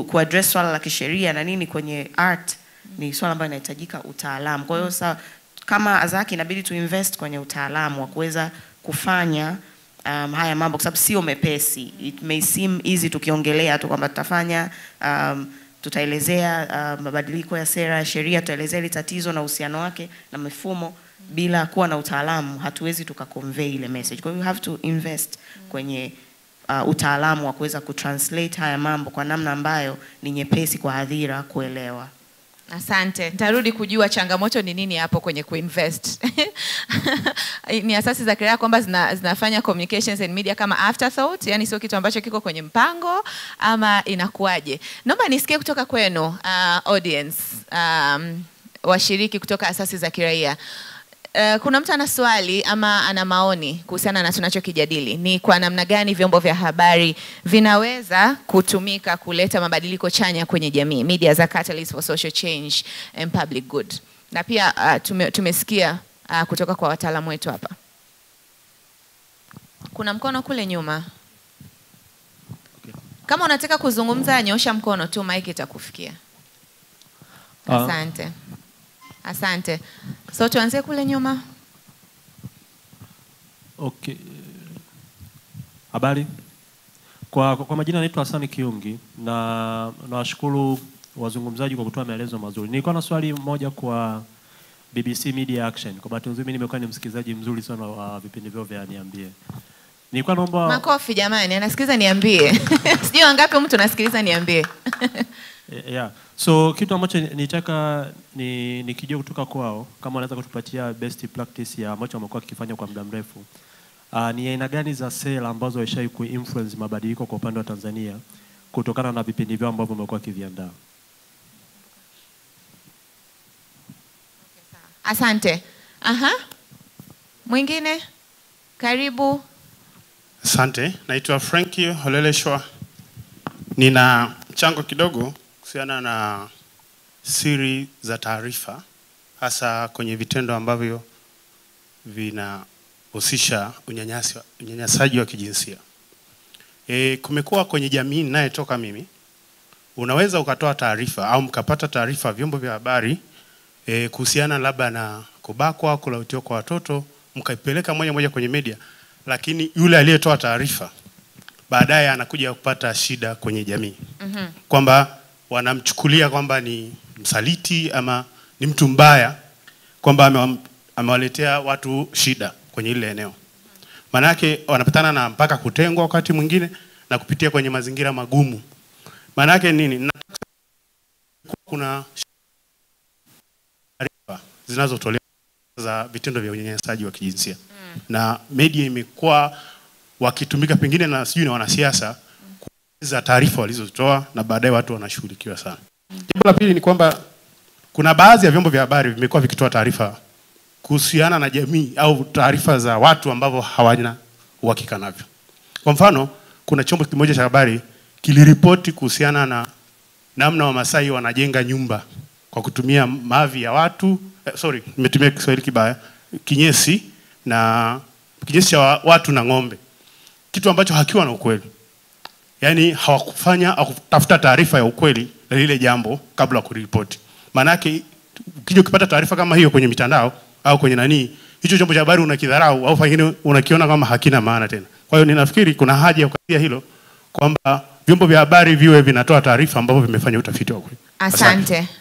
S7: kuaddress swala la kisheria na nini kwenye art. Ni swala ambalo inahitajika utaalamu. Kwa hiyo sasa kama Azaki inabidi tu invest kwenye utaalamu wa kuweza kufanya haya mambo, kwa sababu sio mepesi. It may seem easy tukiongelea tu kwamba tutafanya tutaelezea mabadiliko ya sera ya sheria, tutaelezea ile tatizo na uhusiano wake na mifumo. Bila kuwa na utaalamu hatuwezi tukaconvey ile message. Kwa hiyo you have to invest kwenye utaalamu wa kuweza kutranslate haya mambo kwa namna ambayo ni nyepesi kwa hadhira kuelewa.
S1: Asante. Nitarudi kujua changamoto ni nini hapo kwenye kuinvest. Ni asasi za kiraia kwamba zinafanya communications and media kama afterthought, yani sio kitu ambacho kiko kwenye mpango, ama inakuaje? Naomba nisikie kutoka kwenu audience, washiriki kutoka asasi za kiraia. Kuna mtu ana swali ama ana maoni kuhusiana na tunachokijadili? Ni kwa namna gani vyombo vya habari vinaweza kutumika kuleta mabadiliko chanya kwenye jamii? Media as a catalyst for social change and public good. Na pia tumesikia kutoka kwa wataalamu wetu hapa. Kuna mkono kule nyuma. Okay. Kama unataka kuzungumza nyosha mkono tu, mic itakufikia. Asante. Asante. So tuanze kule nyuma.
S8: Okay. Habari. Kwa majina naitwa Hassan Kiungi na nawashukuru wazungumzaji kwa kutoa maelezo mazuri. Nilikuwa na swali moja kwa BBC Media Action. Kwa bahati nzuri mimi nimekuwa ni msikilizaji mzuri sana wa vipindi vyao vya Niambie. Nilikuwa naomba
S1: makofi jamani, anasikiza Niambie. Sijui wangapi mtu anasikiliza Niambie.
S8: Yeah. So kitu ambacho nitaka nikijua kutoka kwao kama wanaweza kutupatia best practice ya ambacho wamekuwa wakifanya kwa muda mrefu. ni aina gani za sera ambazo waishai kuinfluence mabadiliko kwa upande wa Tanzania kutokana na vipindi vyao ambavyo wamekuwa kiviandaa?
S1: Asante. Mwingine? Karibu.
S9: Asante, naitwa Frankie Holeleshwa. Nina mchango kidogo kuhusiana na siri za taarifa, hasa kwenye vitendo ambavyo vinahusisha unyanyasaji wa kijinsia. Kumekuwa kwenye jamii ninayetoka mimi, unaweza ukatoa taarifa au mkapata taarifa vyombo vya habari kuhusiana labda na kubakwa, kulawitiwa kwa watoto, mkaipeleka moja kwenye media, lakini yule aliyetoa taarifa baadaye anakuja kupata shida kwenye jamii. Kwamba wanamchukulia kwamba ni msaliti ama ni mtu mbaya, kwamba amewaletea watu shida kwenye ile eneo. Manake wanapatana na mpaka kutengwa wakati mwingine na kupitia kwenye mazingira magumu. Manake nini? Kuna taarifa zinazotolewa za vitendo vya unyanyasaji wa kijinsia. Na media imekuwa wakitumika pengine na sijui na wanasiasa kueleza taarifa walizotoa na baadaye watu wanashughulikiwa sana. Jambo la pili ni kwamba kuna baadhi ya vyombo vya habari vimekuwa vikitoa taarifa kuhusiana na jamii au taarifa za watu ambao hawana uhakika navyo. Kwa mfano, kuna chombo kimoja cha habari kiliripoti kuhusiana na namna Wamasai wanajenga nyumba kwa kutumia mavi ya watu, nimetumia Kiswahili kibaya, kinyesi cha watu na ng'ombe. Kitu ambacho hakiwa na ukweli. Yaani hawakutafuta taarifa ya ukweli la lile jambo kabla ya kuripoti. Maana yake ukija ukipata taarifa kama hiyo kwenye mitandao au kwenye hicho chombo cha habari unakidharau au pengine unakiona kama hakina maana tena. Kwa hiyo ninafikiri kuna haja ya kuangalia hilo kwamba vyombo vya habari viwe vinatoa taarifa ambavyo vimefanya utafiti wa kweli.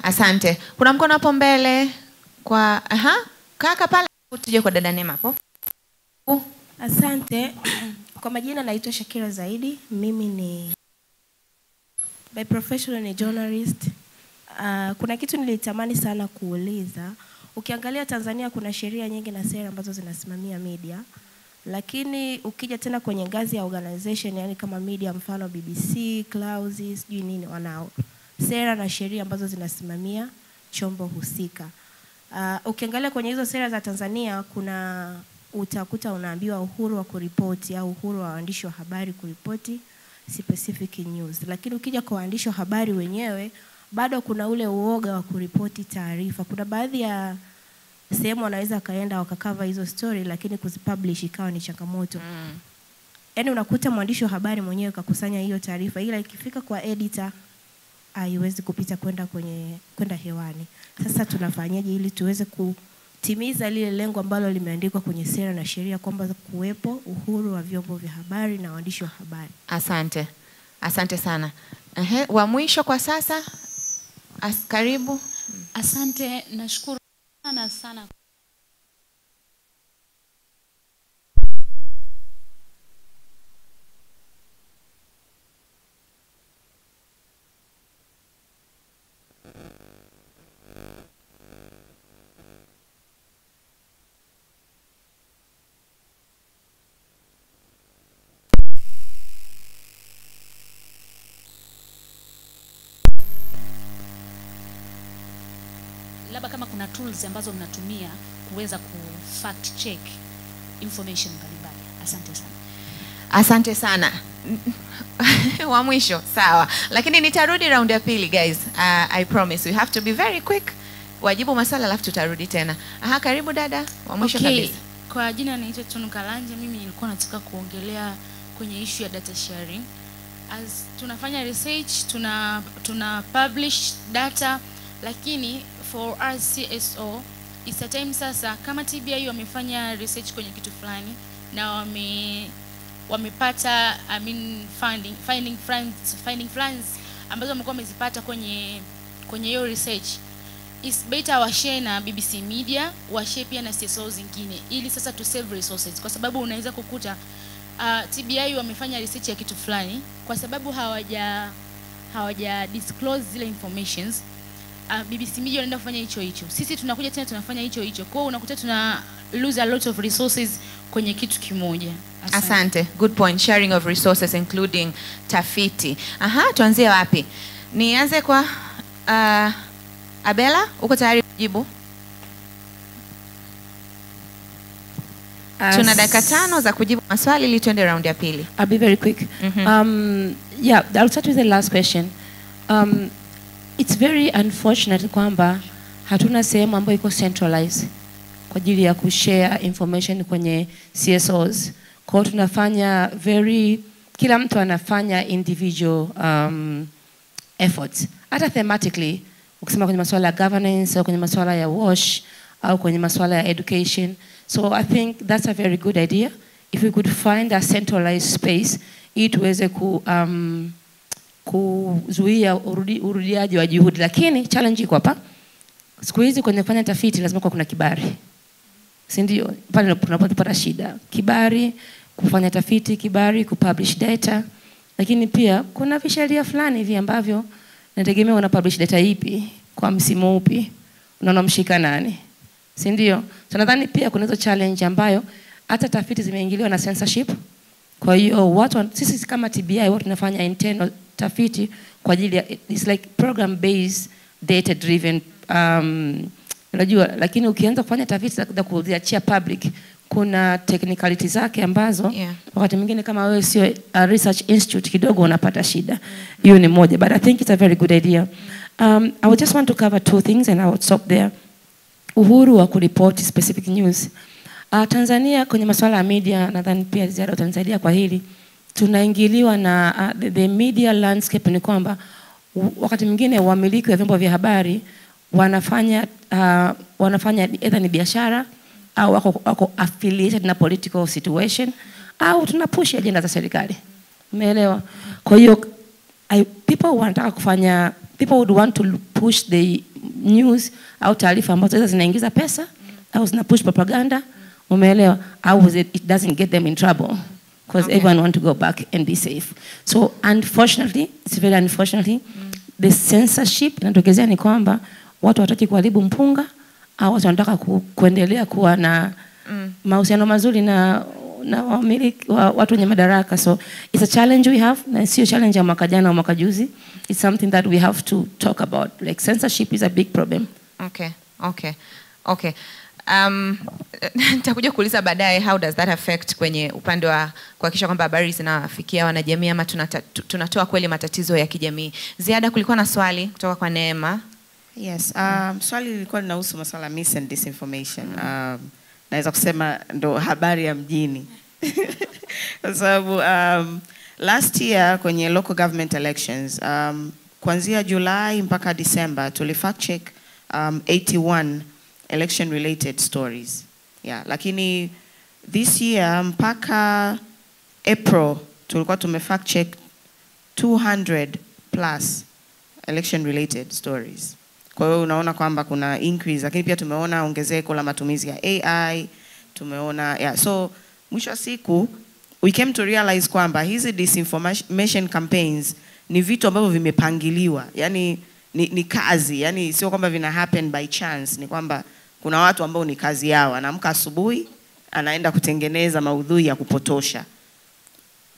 S1: Asante. Kuna mkono hapo mbele kwa kaka pale, tuje kwa dada Neema hapo.
S10: Asante. Kwa majina naitwa Shakira Zaidi. Mimi ni by professional ni journalist. Kuna kitu nilitamani sana kuuliza. Ukiangalia Tanzania kuna sheria nyingi na sera ambazo zinasimamia media. Lakini ukija tena kwenye ngazi ya organization, yani kama media, mfano BBC, Clouds, sijui nini, wanao sera na sheria ambazo zinasimamia chombo husika. Ukiangalia kwenye hizo sera za Tanzania kuna utakuta unaambiwa uhuru wa kuripoti au uhuru wa waandishi wa habari kuripoti specific news. Lakini ukija kwa waandishi wa habari wenyewe bado kuna ule uoga wa kuripoti taarifa. Kuna baadhi ya sehemu wanaweza kaenda wakakava hizo story lakini kuzipublish ikawa ni changamoto. Yaani unakuta mwandishi wa habari mwenyewe kakusanya hiyo taarifa, ila ikifika kwa editor haiwezi kupita kwenda hewani. Sasa tunafanyaje ili tuweze kutimiza lile lengo ambalo limeandikwa kwenye sera na sheria kwamba kuwepo uhuru wa vyombo vya habari na waandishi wa habari?
S1: Asante sana. Wa mwisho kwa sasa. Karibu.
S3: Asante, nashukuru sana. Labda kama kuna tools ambazo mnatumia kuweza ku-fact check information mbalimbali. Asante sana.
S1: Wa mwisho, sawa. Lakini nitarudi round ya pili guys. I promise we have to be very quick. Wajibu maswala alafu tutarudi tena. Karibu dada, wa mwisho kabisa.
S11: Kwa jina naitwa Tunu Kalanje. Mimi nilikuwa nataka kuongelea kwenye issue ya data sharing. As tunafanya research, tuna publish data, lakini for us CSO it's a time sasa kama TBI wamefanya research kwenye kitu fulani na wamepata finding funds ambazo wamekuwa wamezipata kwenye hiyo research, it's better washare na BBC Media, washare pia na CSO zingine ili sasa to save resources, kwa sababu unaweza kukuta TBI wamefanya research ya kitu fulani, kwa sabaja disclose zile informations BBC Media wanaenda kufanya hicho hicho, sisi tunakuja tena tunafanya hicho hicho. Kwa hiyo unakuta tuna lose a lot of resources kwenye kitu kimoja.
S1: Asante. Good point. Sharing of resources including tafiti. Tuanzie wapi? Nianze kwa Abela, uko tayari kujibu? Tuna dakika 5 za kujibu maswali ili tuende round ya pili.
S6: I'll be very quick. Yeah, I'll start with the last question. It's very unfortunate kwamba hatuna sehemu ambayo iko centralized kwa ajili ya kushare information kwenye CSOs. Kwa hiyo tunafanya kila mtu anafanya individual efforts. Hata thematically, ukisema kwenye masuala ya governance au kwenye masuala ya WASH au kwenye masuala ya education. So I think that's a very good idea. If we could find a centralized space ili tuweze kuzuia urudiaji wa juhudi. Lakini challenge iko hapa. Siku hizi kwenye kufanya tafiti lazima kuna kibali. Si ndio? Pale tunapopata shida. Kibali kufanya tafiti, kibali kupublish data. Lakini pia kuna visheria fulani hivi ambavyo nategemea una publish data ipi kwa msimu upi, unaona mshika nani. Si ndio? So nadhani pia kuna hizo challenge ambayo hata tafiti zimeingiliwa na censorship. Kwa hiyo sisi kama TBI watu tunafanya internal tafiti kwa ajili ya it's like program based data driven unajua, lakini ukianza kufanya tafiti za kuziachia public kuna technicality zake ambazo wakati mwingine kama wewe sio a research institute kidogo unapata shida. Hiyo ni moja, but I think it's a very good idea. I would just want to cover 2 things and I would stop there. Uhuru wa kuripoti specific news. Tanzania kwenye masuala ya media nadhani pia ziada utanisaidia kwa hili. Tunaingiliwa na the media landscape ni kwamba wakati mwingine wamiliki wa vyombo vya habari wanafanya either ni biashara au wako affiliated na political situation au tunapush agenda za serikali. Umeelewa? Kwa hiyo people would want to push the news au taarifa ambazo zinaingiza pesa au zina push propaganda. Umeelewa? Au it doesn't get them in trouble because everyone want to go back and be safe. So unfortunately, it's very unfortunately, the censorship inatokezea ni kwamba watu wataki kuharibu mpunga au watu wanataka kuendelea kuwa na mahusiano mazuri na wamiliki watu wenye madaraka. So it's a challenge we have, na sio challenge ya mwaka jana au mwaka juzi. It's something that we have to talk about. Like censorship is a big problem.
S1: Okay. Nitakuja kuuliza baadaye how does that affect kwenye upande wa kuhakikisha kwamba habari zinafikia wanajamii ama tunatoa kweli matatizo ya kijamii. Ziada, kulikuwa na swali kutoka kwa Neema.
S7: Yes, swali lilikuwa linahusu masuala mis and disinformation. Naweza kusema ndo habari ya mjini. Kwa sababu last year kwenye local government elections, kuanzia July mpaka December tulifact check 81 election related stories. Lakini this year mpaka April tulikuwa tumefact check 200 plus election related stories. Kwa hiyo unaona kwamba kuna increase, lakini pia tumeona ongezeko la matumizi ya AI, tumeona so mwisho wa siku we came to realize kwamba hizi disinformation campaigns ni vitu ambavyo vimepangiliwa. Yani ni kazi, yani sio kwamba vina happen by chance, ni kwamba kuna watu ambao ni kazi yao, anaamka asubuhi anaenda kutengeneza maudhui ya kupotosha.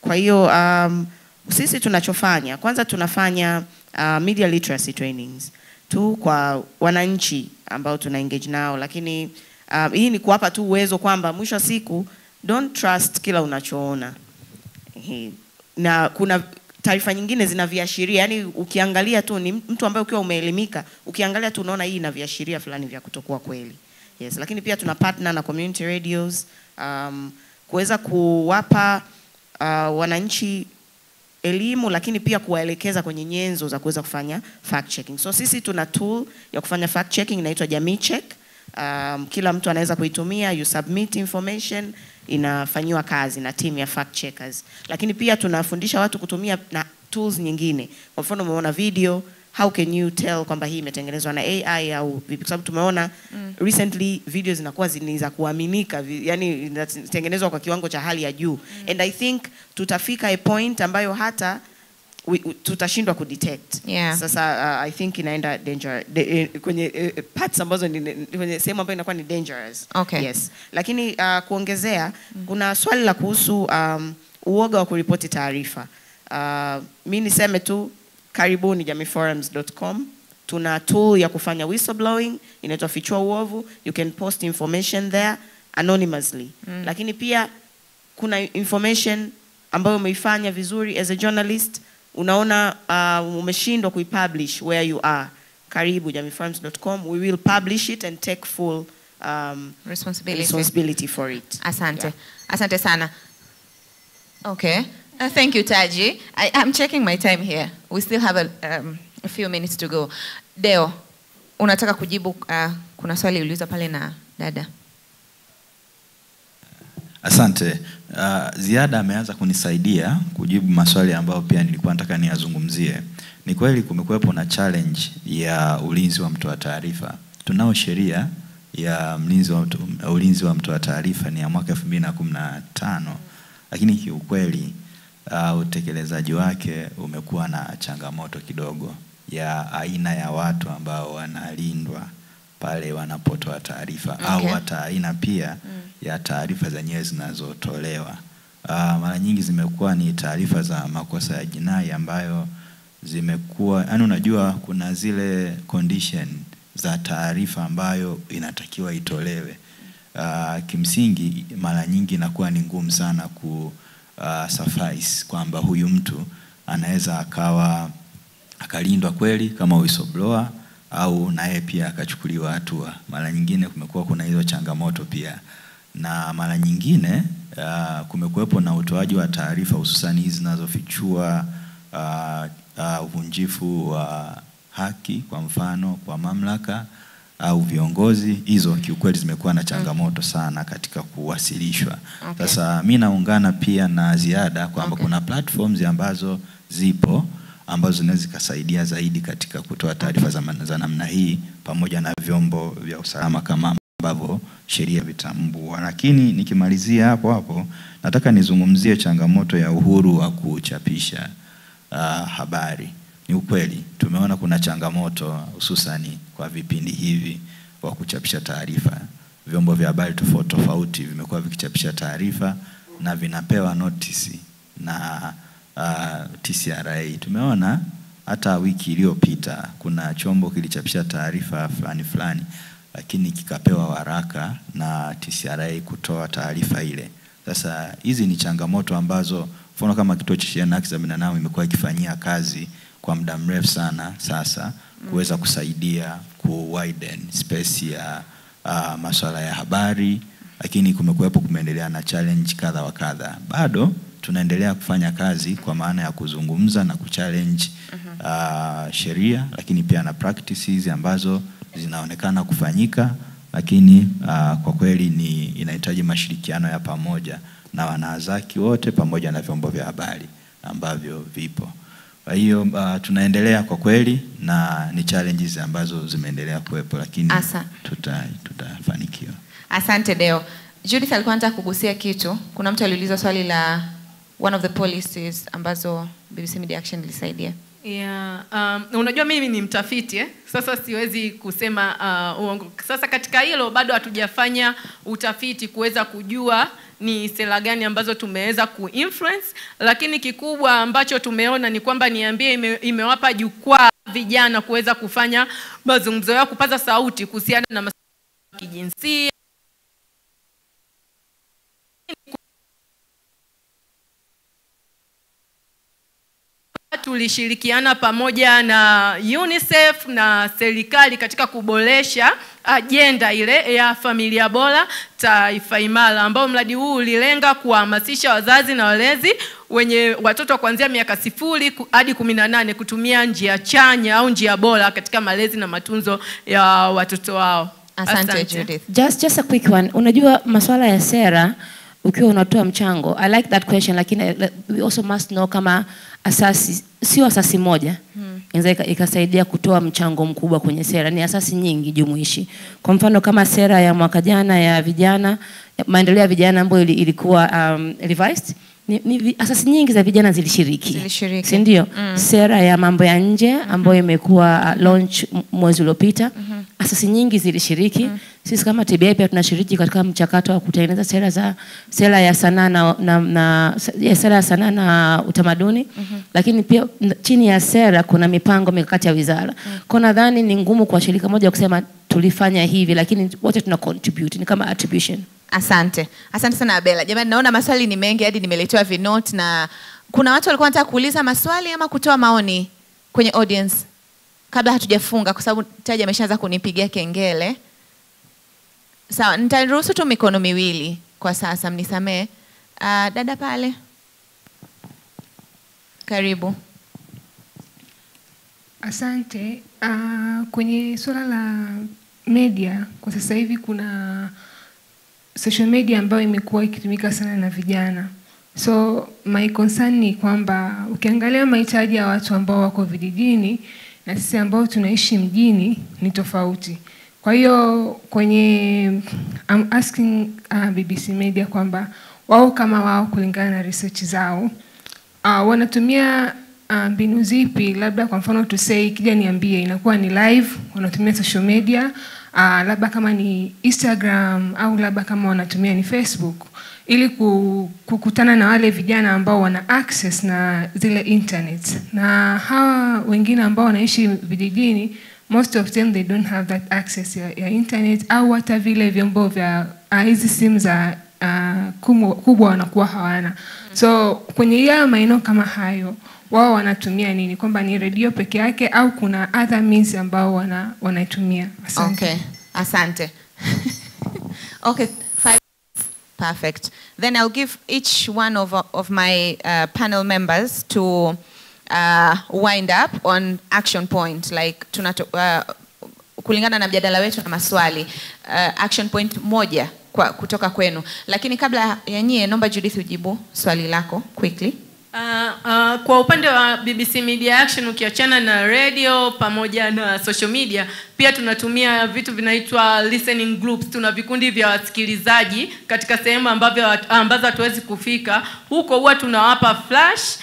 S7: Kwa hiyo sisi tunachofanya, kwanza tunafanya media literacy trainings tu kwa wananchi ambao tuna engage nao, lakini hii ni kuwapa tu uwezo kwamba mwisho wa siku don't trust kila unachoona. Na kuna taarifa nyingine zina viashiria, yani ukiangalia tu ni mtu ambaye ukiwa umeelimika, ukiangalia tu unaona hii ina viashiria fulani vya kutokuwa kweli. Yes, lakini pia tuna partner na community radios kuweza kuwapa wananchi elimu, lakini pia kuwaelekeza kwenye nyenzo za kuweza kufanya fact checking. So sisi tuna tool ya kufanya fact checking inaitwa Jamii Check. Kila mtu anaweza kuitumia, you submit information, inafanywa kazi na team ya fact checkers. Lakini pia tunafundisha watu kutumia na tools nyingine. Kwa mfano umeona video, how can you tell kwamba hii imetengenezwa na AI au vipi? Kwa sababu tumeona recently videos zinakuwa za kuaminika, yani zinatengenezwa kwa kiwango cha hali ya juu. And I think tutafika a point ambayo hata tutashindwa kudetect.
S1: Yeah.
S7: Sasa I think inaenda kwenye parts ambazo kwenye sehemu ambayo inakuwa ni dangerous.
S1: Okay.
S7: Yes. Lakini kuongezea kuna swali la kuhusu uoga wa kuripoti taarifa. Mimi niseme tu karibuni jamiiforums.com. Tuna tool ya kufanya whistleblowing, inaitwa Fichua Uovu. You can post information there anonymously. Lakini pia kuna information ambayo umeifanya vizuri as a journalist, unaona umeshindwa kuipublish where you are. Karibu jamiiforums.com. We will publish it and take full responsibility for it.
S1: Asante.
S7: Yeah.
S1: Asante sana. Okay. Thank you, Taji. I'm checking my time here. We still have a few minutes to go. Deo, unataka kujibu kuna swali uliuliza pale na dada.
S5: Asante. Ziada ameanza kunisaidia kujibu maswali ambayo pia nilikuwa nataka niyazungumzie. Ni kweli kumekuwepo na challenge ya ulinzi wa mtoa taarifa. Tunao sheria ya ulinzi wa mtoa taarifa ni ya mwaka 2015, lakini kiukweli utekelezaji wake umekuwa na changamoto kidogo ya aina ya watu ambao wanalindwa pale wanapotoa taarifa, au hata aina pia ya taarifa zenyewe zinazotolewa. Mara nyingi zimekuwa ni taarifa za makosa ya jinai ambayo zimekuwa, yani unajua kuna zile condition za taarifa ambayo inatakiwa itolewe. Kimsingi mara nyingi inakuwa ni ngumu sana suffice kwamba huyu mtu anaweza akalindwa kweli kama whistleblower au naye pia akachukuliwa hatua. Mara nyingine kumekuwa kuna hizo changamoto pia, na mara nyingine kumekuwepo na utoaji wa taarifa hususan hizi zinazofichua uvunjifu wa haki, kwa mfano kwa mamlaka au viongozi. Hizo kiukweli zimekuwa na changamoto sana katika kuwasilishwa. Sasa mimi naungana pia na Ziada kwamba kuna platforms ambazo zipo ambazo zinaweza kusaidia zaidi katika kutoa taarifa za namna hii, pamoja na vyombo vya usalama kama ambavyo sheria vitambua. Lakini nikimalizia hapo nataka nizungumzie changamoto ya uhuru wa kuchapisha habari. Ni ukweli tumeona kuna changamoto hususani kwa vipindi hivi wa kuchapisha taarifa. Vyombo vya habari tofauti vimekuwa vikichapisha taarifa na vinapewa notice na TCRA. Tumeona hata wiki iliyopita kuna chombo kilichapisha taarifa fulani lakini kikapewa waraka na TCRA kutoa taarifa ile. Sasa hizi ni changamoto ambazo mfano kama Kituo cha Sheria na Haki za Binadamu imekuwa ikifanyia kazi kwa muda mrefu sana sasa kuweza kusaidia widen space ya masuala ya habari, lakini kumeendelea na challenge kadha wa kadha. Bado tunaendelea kufanya kazi kwa maana ya kuzungumza na kuchallenge sheria, lakini pia na practices ambazo zinaonekana kufanyika, lakini kwa kweli inahitaji mashirikiano ya pamoja na wanahazaki wote pamoja na vyombo vya habari ambavyo vipo. Kwa hiyo tunaendelea kwa kweli, na ni challenges ambazo zimeendelea kuwepo, lakini tutafanikiwa.
S1: Asante Deo. Judith alikuwa anataka kugusia kitu. Kuna mtu aliuliza swali la one of the policies ambazo BBC Media Action ilisaidia.
S4: Yeah, unajua mimi ni mtafiti Sasa siwezi kusema uongo. Sasa katika hilo bado hatujafanya utafiti kuweza kujua ni sera gani ambazo tumeweza kuinfluence, lakini kikubwa ambacho tumeona ni kwamba Niambie imewapa jukwaa vijana kuweza kufanya mazungumzo yao, kupaza sauti kuhusiana na masuala ya kijinsia. Tulishirikiana pamoja na UNICEF na serikali katika kuboresha agenda ile ya familia bora taifa imara, ambao mradi huu ulilenga kuhamasisha wazazi na walezi wenye watoto kuanzia miaka 0 hadi 18 kutumia njia chanya au njia bora katika malezi na matunzo ya watoto wao.
S1: Asante Judith.
S6: Just a quick one. Unajua masuala ya sera ukiwa unatoa mchango, I like that question, lakini we also must know kama asasi sio asasi moja inaweza ikasaidia kutoa mchango mkubwa kwenye sera. Ni asasi nyingi jumuishi. Kwa mfano kama sera ya mwaka jana ya vijana, maendeleo ya vijana ambayo ilikuwa revised, asasi nyingi za vijana zilishiriki. Si ndio? Sera ya mambo ya nje ambayo imekuwa launch mwezi uliopita, asasi nyingi zilishiriki. Sisi kama TBI pia tunashiriki katika mchakato wa kutengeneza sera ya sanaa sera ya sanaa na utamaduni. Lakini pia chini ya sera kuna mipango mikakati ya wizara. Kwa nadhani ni ngumu kwa shirika moja kusema tulifanya hivi, lakini wote tuna contribute, ni kama attribution.
S1: Asante. Asante sana Abela. Jamani, naona maswali ni mengi hadi nimeletewa vinote, na kuna watu walikuwa wanataka kuuliza maswali ama kutoa maoni kwenye audience kabla hatujafunga, kwa sababu Taji ameshaanza kunipigia kengele. Sawa, nitaruhusu tu mikono miwili kwa sasa, mnisamee. Dada pale. Karibu.
S12: Asante. Kwenye swala la media, kwa sasa hivi kuna social media ambayo imekuwa ikitumika sana na vijana. So my concern ni kwamba ukiangalia mahitaji ya watu ambao wako vijijini na sisi ambao tunaishi mjini ni tofauti. Kwa hiyo kwenye I'm asking BBC Media kwamba wao kama wao kulingana na research zao wanatumia mbinu zipi, labda kwa mfano ikija niambie inakuwa ni live, wanatumia social media, labda kama ni Instagram au labda kama wanatumia ni Facebook, ili kukutana na wale vijana ambao wana access na zile internet. Na hawa wengine ambao wanaishi vijijini, most of them they don't have that access ya internet, au hata vile vyombo vya hizi simu za kubwa wanakuwa hawana. So kwenye ya maeneo kama hayo wao wanatumia nini? Kwamba ni radio peke yake au kuna other means ambao wanaitumia? Asante.
S1: Okay, asante. Okay, 5. Perfect. Then I'll give each one of my panel members to wind up on action point, like kulingana na mjadala wetu na maswali. Action point moja kutoka kwenu. Lakini kabla ya nyie, naomba Judith ujibu swali lako quickly.
S4: Kwa upande wa BBC Media Action, ukiachana na radio pamoja na social media, pia tunatumia vitu vinaitwa listening groups. Tuna vikundi vya wasikilizaji katika sehemu ambazo hatuwezi kufika. Huko huwa tunawapa flash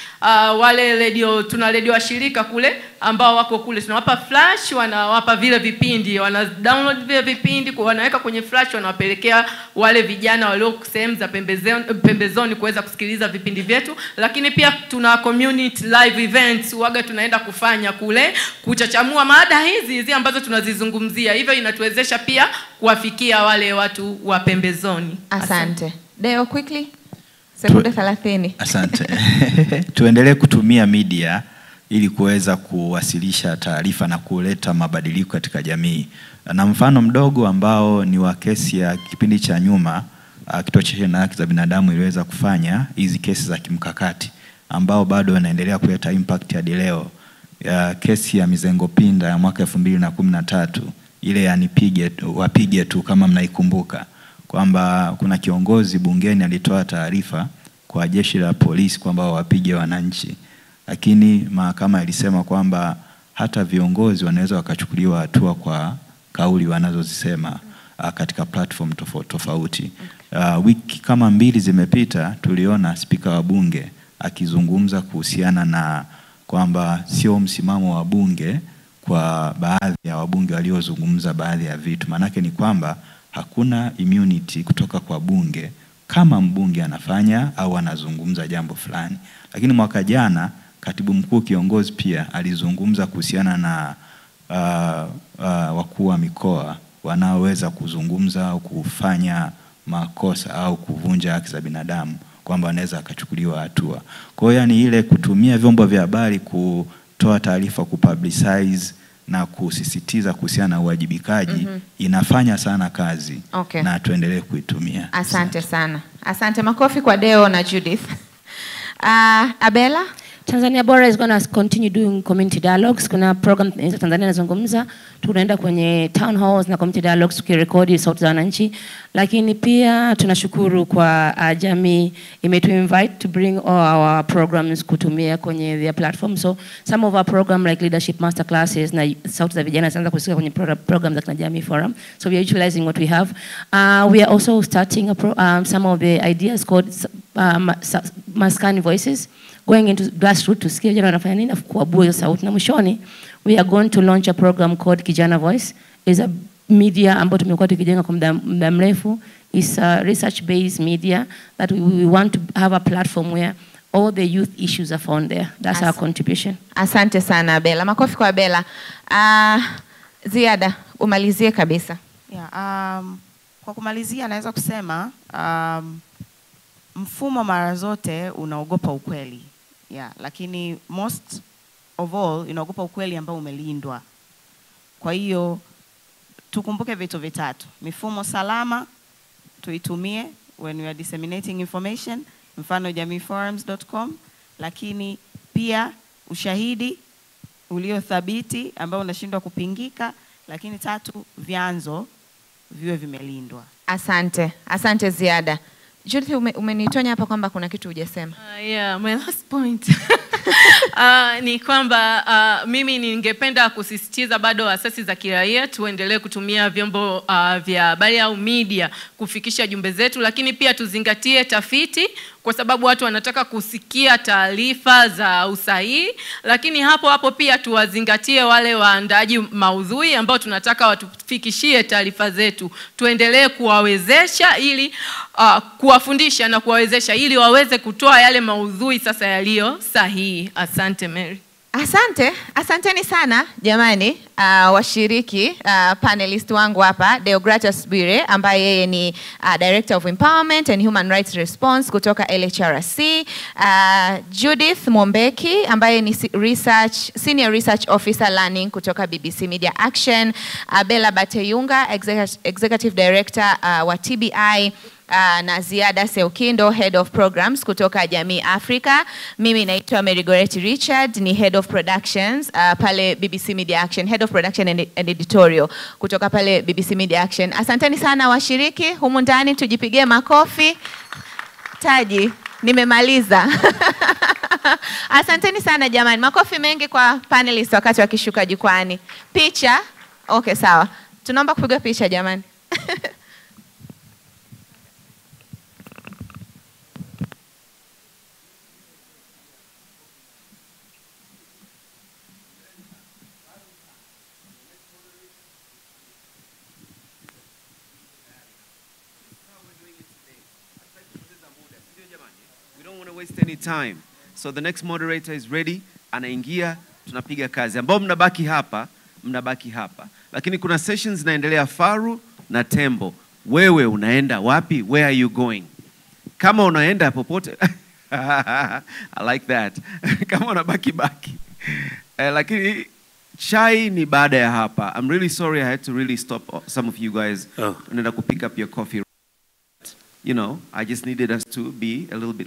S4: wale tuna radio washirika kule ambao wako kule, tunawapa flash, wanawapa vile vipindi, wana download vile vipindi, wanaweka kwenye flash, wanawapelekea wale vijana walio sehemu za pembezoni kuweza kusikiliza vipindi vyetu. Lakini pia tuna community live events waga tunaenda kufanya kule, kuchachamua mada hizi ambazo tunazizungumzia. Hivyo inatuwezesha pia kuwafikia wale watu wa pembezoni.
S1: Asante. Deo, quickly. Sekunde 30.
S5: Asante. Tuendelee kutumia media ili kuweza kuwasilisha taarifa na kuleta mabadiliko katika jamii. Na mfano mdogo ambao ni wa kesi ya kipindi cha nyuma, Kituo cha Sheria na Haki za Binadamu iliweza kufanya hizi kesi za kimkakati ambao bado wanaendelea kuleta impact hadi leo. Kesi ya Mizengo Pinda ya mwaka 2013, ile ya wapige tu kama mnaikumbuka, kwamba kuna kiongozi bungeni alitoa taarifa kwa jeshi la polisi kwamba wapige wananchi, lakini mahakama ilisema kwamba hata viongozi wanaweza wakachukuliwa hatua kwa kauli wanazozisema katika platform tofauti. Wiki kama 2 zimepita, tuliona spika wa bunge akizungumza kuhusiana na kwamba sio msimamo wa bunge kwa baadhi ya wabunge waliozungumza baadhi ya vitu. Manake ni kwamba hakuna immunity kutoka kwa bunge kama mbunge anafanya au anazungumza jambo fulani. Lakini mwaka jana katibu mkuu kiongozi pia alizungumza kuhusiana na wakuu wa mikoa wanaoweza kuzungumza au kufanya makosa au kuvunja haki za binadamu, kwamba wanaweza akachukuliwa hatua. Kwa hiyo yani ile kutumia vyombo vya habari kutoa taarifa, kupublicize na kusisitiza kuhusiana na uwajibikaji inafanya sana kazi.
S1: Okay.
S5: Na tuendelee kuitumia.
S1: Asante sana. Asante, makofi kwa Deo na Judith. Abela?
S6: Tanzania Bora is going to continue doing community dialogues. Kuna program Tanzania Nazungumza, tunaenda kwenye town halls na community dialogues tukirekodi sauti za wananchi. Lakini pia tunashukuru kwa jamii imetu invite to bring all our programs kutumia kwenye their platform. So some of our program like leadership master classes na sauti za vijana zinaanza kusikia kwenye program za Jamii Forum. So we are utilizing what we have. We are also starting some of the ideas called Maskani Voices, going into grassroots to sikia vijana wanafanya nini na kuabua hiyo sauti. Na mwishoni we are going to launch a program called Kijana Voice. Is a media ambayo tumekuwa tukijenga kwa muda mrefu. Is a research based media that we want to have a platform where all the youth issues are found there. That's our contribution.
S1: Asante sana Bella. Makofi kwa Bella. Ziada, umalizie kabisa.
S7: Yeah, kwa kumalizia naweza kusema mfumo mara zote unaogopa ukweli. Yeah, lakini most of all inaogopa ukweli ambao umelindwa. Kwa hiyo tukumbuke vitu vitatu. Mifumo salama tuitumie when we are disseminating information, mfano jamiiforums.com, lakini pia ushahidi uliothabiti ambao unashindwa kupingika, lakini tatu, vyanzo viwe vimelindwa.
S1: Asante. Asante Ziada. Judith, umenitonya hapa kwamba kuna kitu hujasema.
S4: Yeah, my last point. Ni kwamba mimi ningependa kusisitiza bado asasi za kiraia tuendelee kutumia vyombo vya habari au media kufikisha jumbe zetu, lakini pia tuzingatie tafiti kwa sababu watu wanataka kusikia taarifa za usahihi, lakini hapo pia tuwazingatie wale waandaji maudhui ambao tunataka watufikishie taarifa zetu. Tuendelee kuwawezesha ili kuwafundisha na kuwawezesha ili waweze kutoa yale maudhui sasa yaliyo sahihi. Asante Mary.
S1: Asanteni sana jamani, washiriki panelist wangu hapa, Deogratus Bwire ambaye yeye ni Director of Empowerment and Human Rights Response kutoka LHRC, Judith Mombeki ambaye ni Senior Research Officer Learning kutoka BBC Media Action, Bella Bateyunga Executive Director wa TBI, na Ziada Seukindo Head of Programs kutoka Jamii Africa. Mimi naitwa Mary Goreti Richard, ni Head of Productions pale BBC Media Action, Head of Production and Editorial kutoka pale BBC Media Action. Asanteni sana washiriki humu ndani, tujipigie makofi. Taji, nimemaliza. Asanteni sana jamani, makofi mengi kwa panelists wakati wakishuka jukwani. Picha, okay sawa. Tunaomba kupiga picha jamani.
S13: Waste any time. So the next moderator is ready, anaingia, tunapiga kazi. Ambao mnabaki hapa. Lakini kuna sessions zinaendelea Faru na Tembo. Wewe unaenda wapi? Where are you going? Kama unaenda popote. I like that. Kama unabaki. Lakini chai ni baada ya hapa. I'm really sorry I had to really stop some of you guys. Unaenda kupick up your coffee. You know, I just needed us to be a little bit more